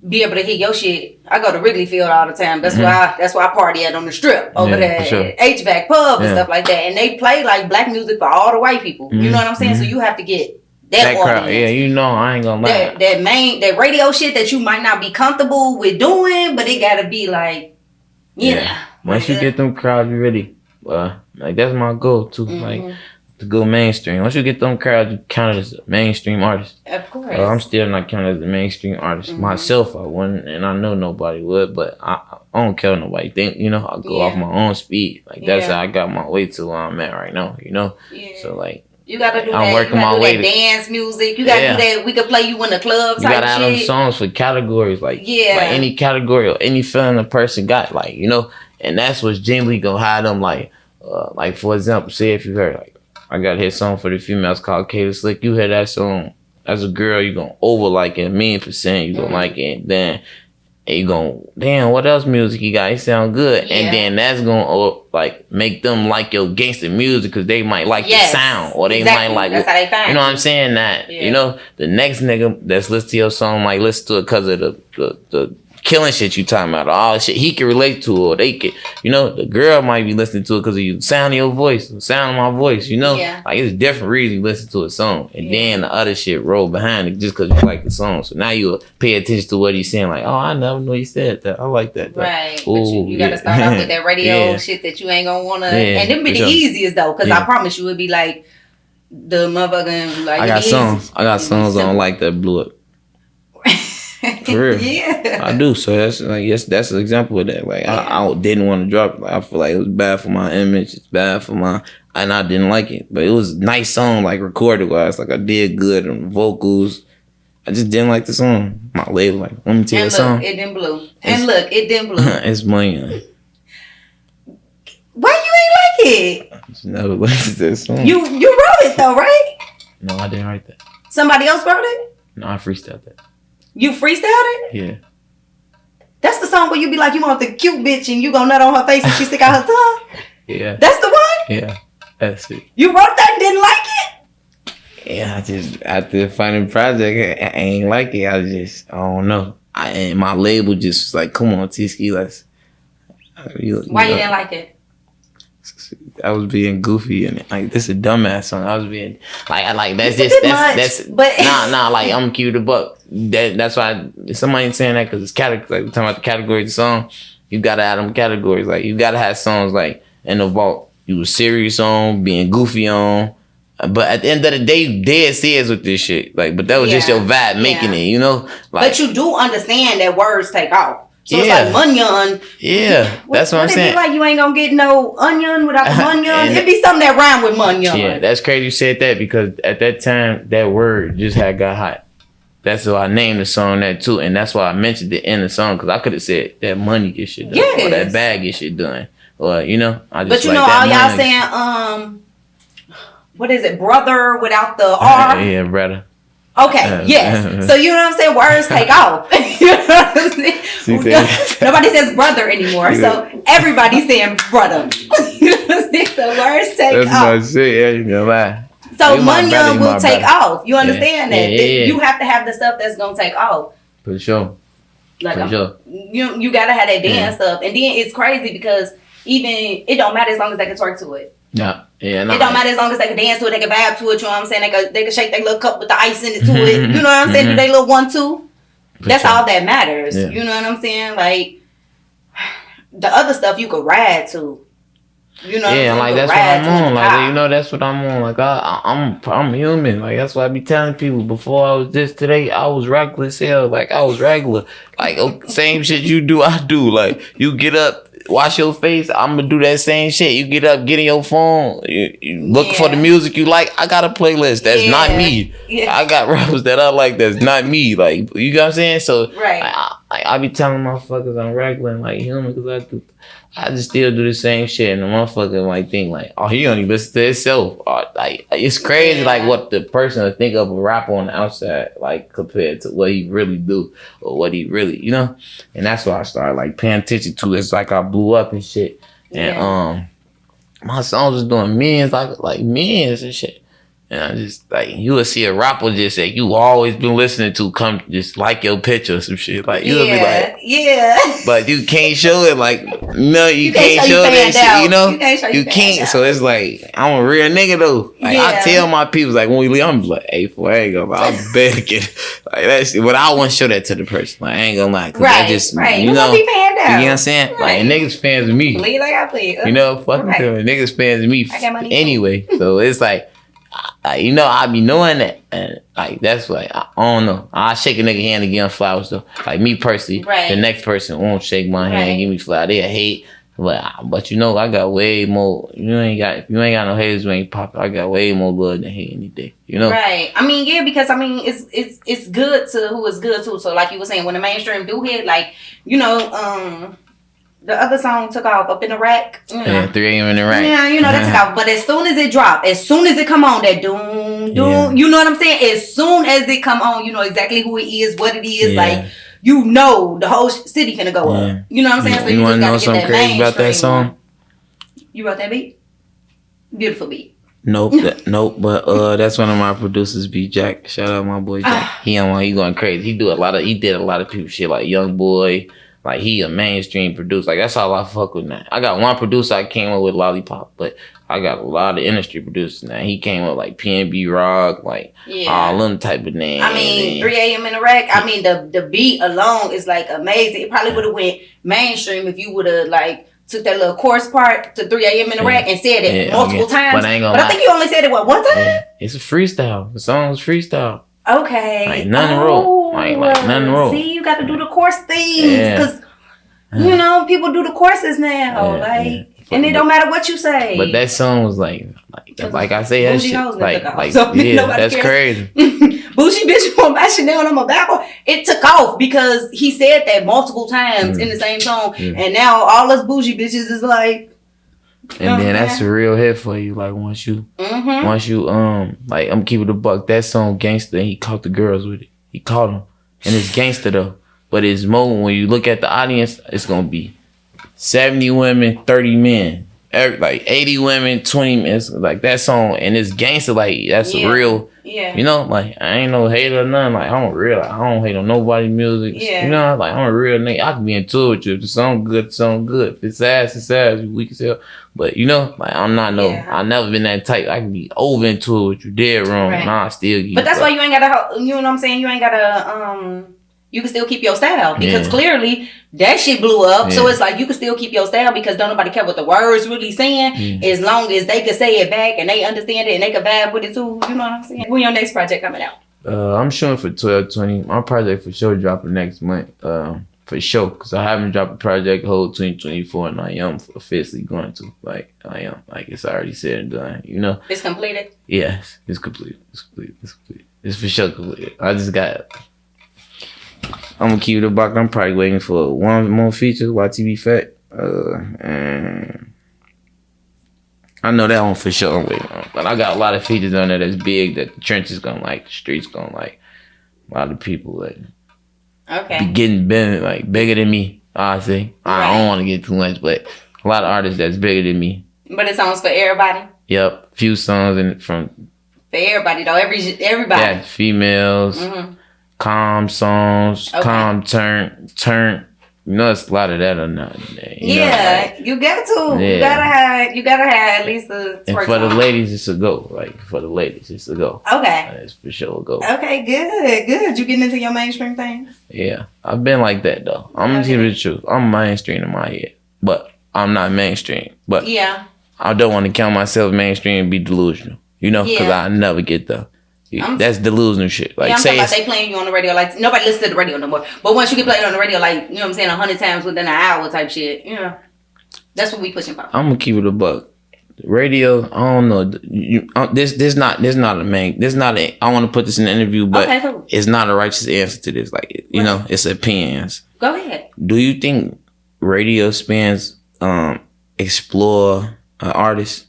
be able to hear your shit. I go to Wrigley Field all the time. That's why I party at on the strip over there at HVAC pub and stuff like that. And they play like black music for all the white people. You know what I'm saying? So you have to get that crowd. Yeah, you know, I ain't gonna lie. That radio shit that you might not be comfortable with doing, but it gotta be like, once you get them crowds, you ready. Like that's my goal too. Like to go mainstream. Once you get them crowds, you count as a mainstream artist. Of course. I'm still not counted as a mainstream artist. Myself, I wouldn't, and I know nobody would, but I don't care what nobody think. You know, I go off my own speed. Like that's how I got my way to where I'm at right now. You know, so like. You gotta do that. I'm working my way to dance music. You gotta do that. We could play you in the club. You gotta have them songs for categories, like any category or any feeling a person got, like, you know. And that's what's generally gonna have them, like for example, say if you heard like I got a hit song for the females called Kato Slick. You hear that song as a girl, you gonna over like it 1,000,000%. You gonna like it. And then and you gon' damn, what else music you got? It sound good, Yeah. and then that's gonna like make them like your gangster music because they might like the sound, or they might like that's how they find you know what I'm saying. That you know the next nigga that's listening to your song might listen to it because of the killing shit you talking about, all shit he can relate to, or they can, you know, the girl might be listening to it because of you sound of your voice, the sound of my voice, you know, like it's different reasons you listen to a song, and then the other shit roll behind it just because you like the song. So now you pay attention to what he's saying, like, oh, I never know he said that. I like that. Right. Ooh, but you gotta start off with that radio shit that you ain't gonna wanna, and them be the easiest though, because I promise you it'd be like the motherfucking like. I got songs on like that blew up. For real. Yeah, I do. So that's like, yes, that's an example of that. Like I didn't want to drop it. Like, I feel like it was bad for my image. It's bad for my, and I didn't like it. But it was a nice song, like recorded wise. Like I did good on the vocals. I just didn't like the song. My label, like, let me tell you a song. It didn't blow. And look, it didn't blow. It's money. Why you ain't like it? I just never listened to that song. You wrote it though, right? No, I didn't write that. Somebody else wrote it? No, I freestyled that. You freestyled it? Yeah. That's the song where you be like, you want the cute bitch and you gonna nut on her face and she stick out her tongue? Yeah. That's the one? Yeah. That's it. You wrote that and didn't like it? Yeah, I just, after finding project, I ain't like it. I don't know. And my label just was like, come on, Teeski, let's. Why you didn't like it? I was being goofy and like, this is a dumbass song. I was being like that's nah, like I'm cute a buck. That's why somebody ain't saying that because it's category. Like we're talking about the categories of song, you gotta add them categories. Like you gotta have songs like in the vault. You was serious on, being goofy on, but at the end of the day, you dead serious with this shit. Like, but that was just your vibe making it, you know. Like, but you do understand that words take off. So it's like munyon. Yeah, that's what I'm saying. It be like you ain't gonna get no onion without the munyon. It'd be something that rhyme with munyon. Yeah, that's crazy you said that because at that time that word just had got hot. That's why I named the song that too, and that's why I mentioned it in the song because I could have said that money get shit done or that bag get shit done, or you know. I just but you know, all y'all saying what is it, brother without the R? Yeah, brother. Okay, yes. So you know what I'm saying? Words take off. You know what I'm saying? Nobody says brother anymore. So everybody's saying brother. You know what I'm saying? So words take off. That's my shit. Yeah, you gonna lie. So munyon will take off. You understand that? Yeah. You have to have the stuff that's gonna take off. For sure. Like you gotta have that dance stuff. And then it's crazy because even it don't matter as long as they can twerk to it. Yeah. It don't matter as long as they can dance to it, they can vibe to it, you know what I'm saying? They can shake their little cup with the ice in it to it. You know what I'm saying? Do they little 1-2? That's all that matters. Yeah. You know what I'm saying? Like the other stuff you could ride to. You know what I'm saying? Like that's what I'm on. Like you know, that's what I'm on. Like I'm human. Like that's what I be telling people. Before I was this today, I was regular as hell. Like I was regular. Like same shit you do, I do. Like you get up, wash your face, I'm gonna do that same shit. You get up, get in your phone, you look for the music you like. I got a playlist that's not me. I got rappers that I like that's not me. Like you know what I'm saying? So I be telling motherfuckers I'm regular and like human because I just still do the same shit, and the motherfucker might think like, oh, he only listen to himself. Or, like it's crazy, like what the person would think of a rapper on the outside, like compared to what he really do or what he really, you know. And that's why I started like paying attention to. It's like I blew up and shit, and my songs was doing millions, like millions and shit. And I just like you would see a rapper just say you always been listening to come just like your picture or some shit. Like you would be like, but you can't show it. Like no, you can't show that shit. You know, you can't. So it's like I'm a real nigga though. Like I tell my people like when we leave, I'm like, hey, boy, I ain't gonna lie, I'm begging. Like that shit. But I want to show that to the person. Like I ain't gonna lie, cause I just you know, you know what I'm saying. Like niggas fans of me. Bleed like I bleed. You know, fucking niggas fans of me anyway. So it's like. You know, I be knowing that, and like that's why I don't know. I shake a nigga hand and give him flowers though. Like me personally, the next person won't shake my hand and give me flowers. They hate, but you know I got way more. If you ain't got no haters, you ain't poppin'. I got way more love than hate any day. You know, right? I mean, because I mean it's good to who is good to. So like you were saying, when the mainstream do hit, like you know, the other song took off up in the rack. You know. Yeah, 3 a.m. in the rack. Yeah, you know, that took off. But as soon as it dropped, as soon as it come on, that doom, you know what I'm saying? As soon as it come on, you know exactly who it is, what it is. Like, you know the whole city finna go up. You know what I'm saying? So you want to know something crazy about that song? One. You wrote that beat? Beautiful beat. Nope, nope. But that's one of my producers, B Jack. Shout out my boy Jack. He going crazy. He did a lot of people shit like Young Boy. Like he a mainstream producer. Like that's all I fuck with now. I got one producer I came up with Lollipop, but I got a lot of industry producers now. He came up like PNB Rock, like all them type of names. I mean, 3 a.m. in the rack. I mean, the beat alone is like amazing. It probably would have went mainstream if you would have like took that little chorus part to 3 a.m. in the rack and said it multiple times. But I think you only said it one time. It's a freestyle. The song's freestyle. Okay. Like nothing wrong. Like nothing wrong. See, you got to do the course things because you know people do the courses now. And it don't matter what you say. But that song was like I say that shit. That's crazy. Bougie bitch on my Chanel on my back. It took off because he said that multiple times in the same song, and now all us bougie bitches is like. And then that's a real hit for you. Like once you like I'm keeping the buck. That song Gangsta, and he caught the girls with it. He caught them, and it's gangster though. But it's more when you look at the audience, it's gonna be 70 women, 30 men. Like 80 women, 20 men. It's like that song, and it's gangster. Like that's real. Yeah. You know, like I ain't no hater or nothing. Like I'm real. Like, I don't hate on nobody's music. Yeah. You know, like I'm a real nigga. I can be into it with you. If the song good, the song good. If it's ass, it's ass. You weak as hell. But you know, like I'm not I've never been that type. I can be over into it with you. Dead wrong. Right. Nah, I still get. But that's why you ain't gotta. You know what I'm saying? You ain't gotta. You can still keep your style because clearly that shit blew up. So it's like you can still keep your style because don't nobody care what the words really saying as long as they can say it back and they understand it and they can vibe with it too. You know what I'm saying? When your next project coming out? I'm shooting for 12/20. My project for sure dropping next month. For sure, because I haven't dropped a project whole 2024 and I am officially going to. Like I am. Like it's already said and done. You know. It's completed? Yes, it's complete. It's complete. It's for sure completed. I just got. I'm gonna keep it a buck. I'm probably waiting for one more feature, YTB Fat. And I know that one for sure I'm waiting on. But I got a lot of features on there that's big that the trenches gonna like, the streets gonna like. A lot of people that be getting bigger than me, I say. I don't wanna get too much, but a lot of artists that's bigger than me. But it songs for everybody? Yep. Few songs from for everybody though, everybody. Yeah, females. Calm songs, calm turn. You know, it's a lot of that or not. You got to. Yeah. You gotta have at least a. And for the ladies, it's a go. Like for the ladies, it's a go. Okay. It's for sure a go. Okay, good. You getting into your mainstream thing? Yeah, I've been like that though. I'm gonna tell you the truth. I'm mainstream in my head, but I'm not mainstream. But I don't want to count myself mainstream and be delusional. You know, because I never get there. That's delusional shit. Like, I'm talking about they playing you on the radio. Like, nobody listens to the radio no more. But once you get played on the radio, like, you know what I'm saying, 100 times within an hour type shit, you know, that's what we pushing for. I'm gonna keep it a buck. Radio, I don't know. This not a. I want to put this in the interview, but it's not a righteous answer to this. Like, you know, it's opinions. Go ahead. Do you think radio spans explore artists?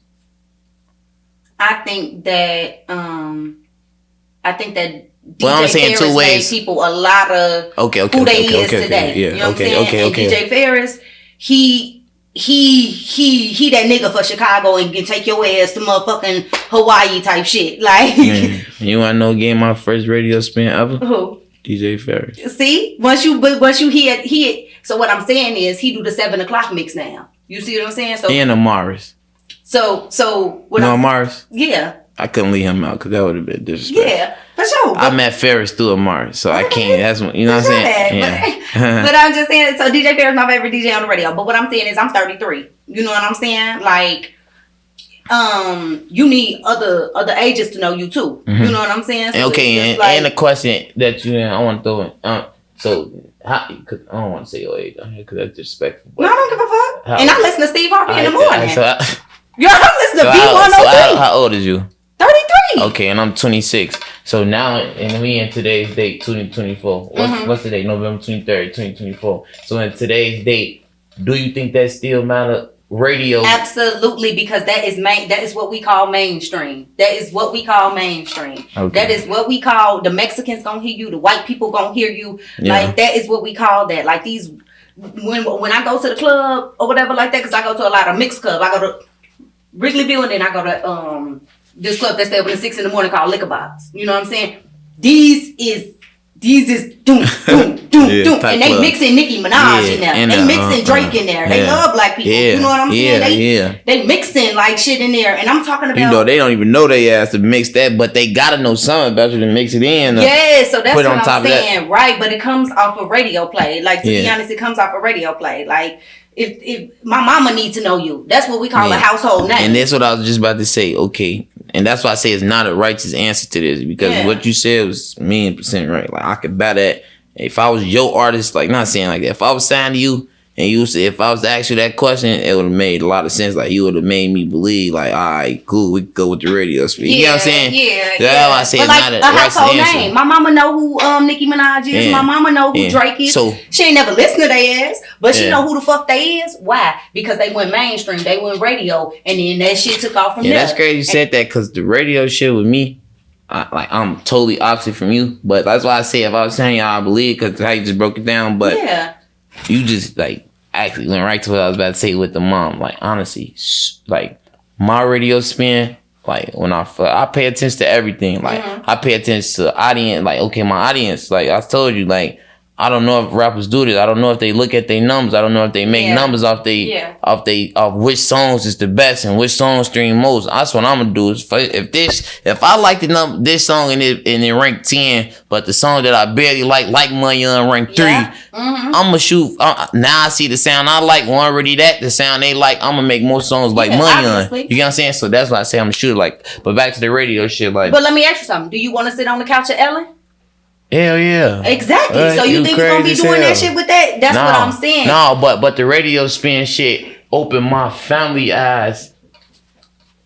I think that. Well, I'm saying two ways. Made people a lot of who they is today. Yeah, you know what I'm saying? And DJ Ferris, he that nigga for Chicago and can take your ass to motherfucking Hawaii type shit. Like, you wanna know again my first radio spin ever? Who? DJ Ferris. See, once you hear. So what I'm saying is he do the 7 o'clock mix now. You see what I'm saying? So and Amaris. So what? Amaris? Yeah. I couldn't leave him out because that would have been disrespectful. Yeah, for sure. I met Ferris through Amari, so I can't. That's what you know what I'm saying. Yeah. But I'm just saying. So DJ Ferris is my favorite DJ on the radio. But what I'm saying is I'm 33. You know what I'm saying? Like, you need other ages to know you too. You know what I'm saying? So and the question that I want to throw in. So cause I don't want to say your age on here because that's disrespectful. No, I don't give a fuck. And I listen to Steve Harvey in the morning. You're listening to B103. How old is you? 33. Okay, and I'm 26. So now, and we in today's date, 2024. What's the date? November 23rd, 2024. So in today's date, do you think that still matter radio. Absolutely, because that is what we call mainstream. That is what we call mainstream. Okay. That is what we call the Mexicans gonna hear you, the white people gonna hear you. Yeah. Like that is what we call that. Like these when I go to the club or whatever like that, because I go to a lot of mixed clubs. I go to Wrigleyville and then I go to this club that's open at 6 a.m. called Liquor Box. You know what I'm saying? These is doom, doom, doom, yeah, doom. And they club. Mixing Nicki Minaj in there. They mixing Drake in there. They love black people. You know what I'm saying? They mixing like shit in there. And I'm talking about... You know, they don't even know they ass to mix that, but they gotta know something about you to mix it in. Yeah, so that's what I'm saying. Right, but it comes off a radio play. Like, to be honest, it comes off a radio play. Like, if my mama needs to know you, that's what we call a household name. And that's what I was just about to say. Okay. And that's why I say it's not a righteous answer to this, because what you said was %, right. Like, I could bet that if I was your artist, like, not saying like that, if I was signed to you and if I was to ask you that question, it would have made a lot of sense. Like, you would have made me believe, like, all right, cool, we can go with the radio speed. You know what I'm saying? Yeah. That's why I say it's like not a righteous answer. Name. My mama know who Nicki Minaj is. My mama know who Drake is. So, she ain't never listened to their ass, but she know who the fuck they is. Why? Because they went mainstream, they went radio, and then that shit took off from there. That's crazy you said that, because the radio shit with me, I'm totally opposite from you. But that's why I say if I was saying y'all, I believe, because how you just broke it down. But you just like actually went right to what I was about to say with the mom. Like, honestly, like my radio spin, like when I pay attention to everything. Like I pay attention to audience. Like, okay, my audience. Like I told you, like I don't know if rappers do this. I don't know if they look at their numbers. I don't know if they make numbers off which songs is the best and which songs stream most. That's what I'm gonna do. Is if I like this song and it ranked 10, but the song that I barely like Money on ranked 3, I'm gonna shoot. Now I see the sound I like already. The sound they like, I'm gonna make more songs like Money on. You get what I'm saying? So that's why I say I'm gonna shoot like. But back to the radio shit, like. But let me ask you something. Do you want to sit on the couch of Ellen? Hell yeah. Exactly. So you think you're gonna be doing that shit with that? That's what I'm saying. No, but the radio spin shit opened my family eyes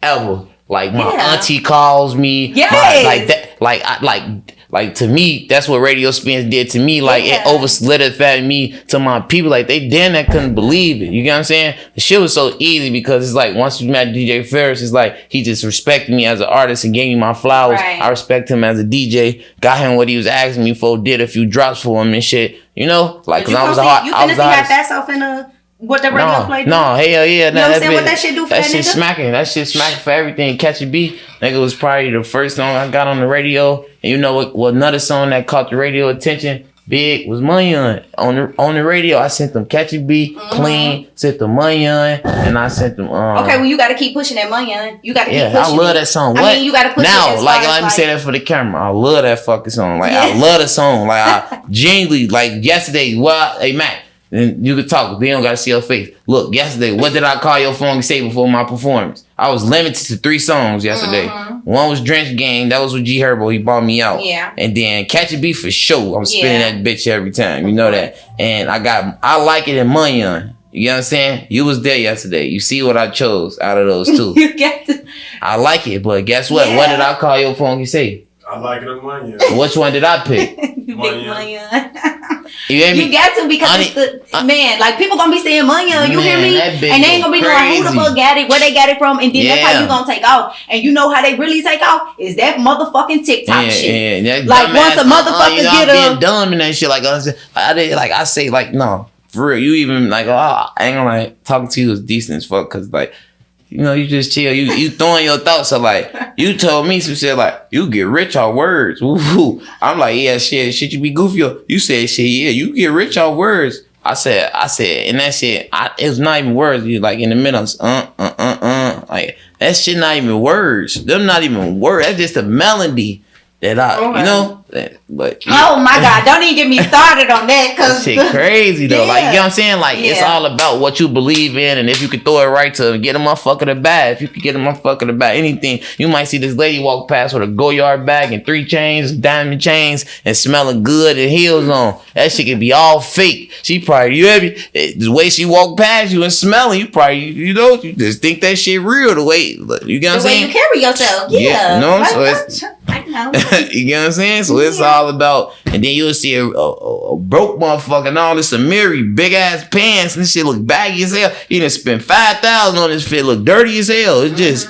ever. Like my auntie calls me. Yes. Like that. Like to me, that's what radio spins did to me. Like it over solidified me to my people. Like they damn that couldn't believe it. You get what I'm saying? The shit was so easy because it's like once you met DJ Ferris, it's like he just respected me as an artist and gave me my flowers. Right. I respect him as a DJ. Got him what he was asking me for. Did a few drops for him and shit. You know, like because I was hard. You finna see how fast off in a. What the radio play do? No, hell yeah. You know what I'm saying? What that shit do for that shit nigga? smacking. That shit smacking for everything. Catch a Beat. Nigga was probably the first song I got on the radio. And you know what another song that caught the radio attention big was Money on the radio. I sent them Catch a Beat, Clean, sent them Money and I sent them okay, well you gotta keep pushing that Money on. You gotta keep pushing I love that song. What? I mean, you gotta push now, it like let me say that for the camera. I love that fucking song. Like I love the song. Like I genuinely like yesterday, hey Matt. And you could talk, they don't gotta see your face. Look, yesterday, what did I call your phone and say before my performance? I was limited to 3 songs yesterday. One was Drench Gang, that was with G Herbo, he bought me out. Yeah. And then Catch a Beat for sure. I'm spinning that bitch every time, you know that. And I like it in Money on. You know what I'm saying? You was there yesterday. You see what I chose out of those 2. You get to. I like it, but guess what? What did I call your phone and say? I like it in Money on. Which one did I pick? Money on. You got to because it's the man. Like people gonna be saying Money on. You hear me? And they ain't gonna be knowing who the fuck got it, where they got it from, and then that's how you gonna take off. And you know how they really take off is that motherfucking TikTok shit. Yeah. Like once a motherfucker get up, being dumb and that shit. I say no for real. You even like I ain't gonna like talking to you is decent as fuck because like. You know, you just chill. You throwing your thoughts. So like, you told me some shit like, you get rich off words. Woo-hoo. I'm like, yeah, shit, you be goofy. You said shit, yeah, you get rich off words. I said, and that shit, it was not even words. You like in the middle, like that shit not even words. Them not even words. That's just a melody that you know. But oh my God, don't even get me started on that because that shit crazy though. Like you know what I'm saying? Like it's all about what you believe in, and if you could throw it right to get a motherfucker to buy. If you could get a motherfucker to buy anything, you might see this lady walk past with a Goyard bag and 3 chains, diamond chains, and smelling good and heels on. That shit could be all fake. She probably the way she walked past you and smelling, you probably you just think that shit real. The way you get what I'm saying? The way you carry yourself, you know. So it's I know. you get what I'm saying? So it's all about. And then you'll see a broke motherfucker and all this Amiri big ass pants and this shit look baggy as hell. He done spent $5,000 on this fit, look dirty as hell. It's just.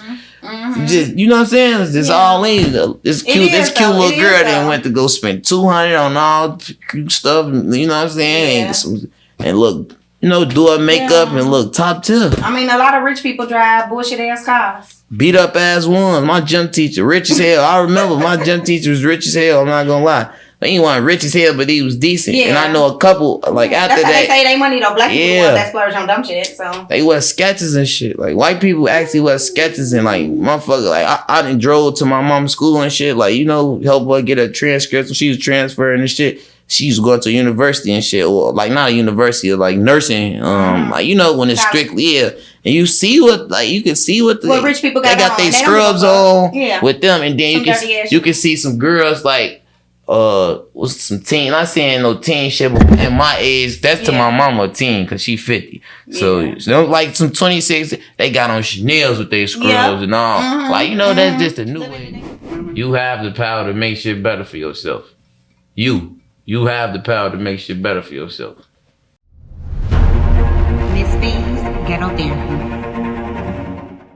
Just you know what I'm saying? It's just all in. This cute little girl then went to go spend $200 on all cute stuff. You know what I'm saying? And look, you know, do her makeup and look top tip. I mean, a lot of rich people drive bullshit ass cars. Beat up ass ones. My gym teacher, rich as hell. I remember my gym teacher was rich as hell. I'm not gonna lie. He wasn't rich as hell, but he was decent. Yeah. And I know a couple, like after that's that. That's how they say they money though. Black people ones that splurge on dumb shit, so. They wear sketches and shit. Like white people actually wear sketches and like motherfucker. Like I done drove to my mom's school and shit. Like, you know, help her get a transcript when she was transferring and shit. She used to go to university and shit. Or like not a university, like nursing. Like, you know, when it's strictly, And you see what, like, you can see what rich people got. They got their scrubs on with them. And then you can see some girls like, was some teen, not saying no teen shit, but in my age, that's to my mama a teen, cause she 50. So like some 26, they got on Chanel's with their scrubs and all. Like, you know, that's just a new way. You have the power to make shit better for yourself. You have the power to make shit better for yourself. Miss B's Ghetto Therapy.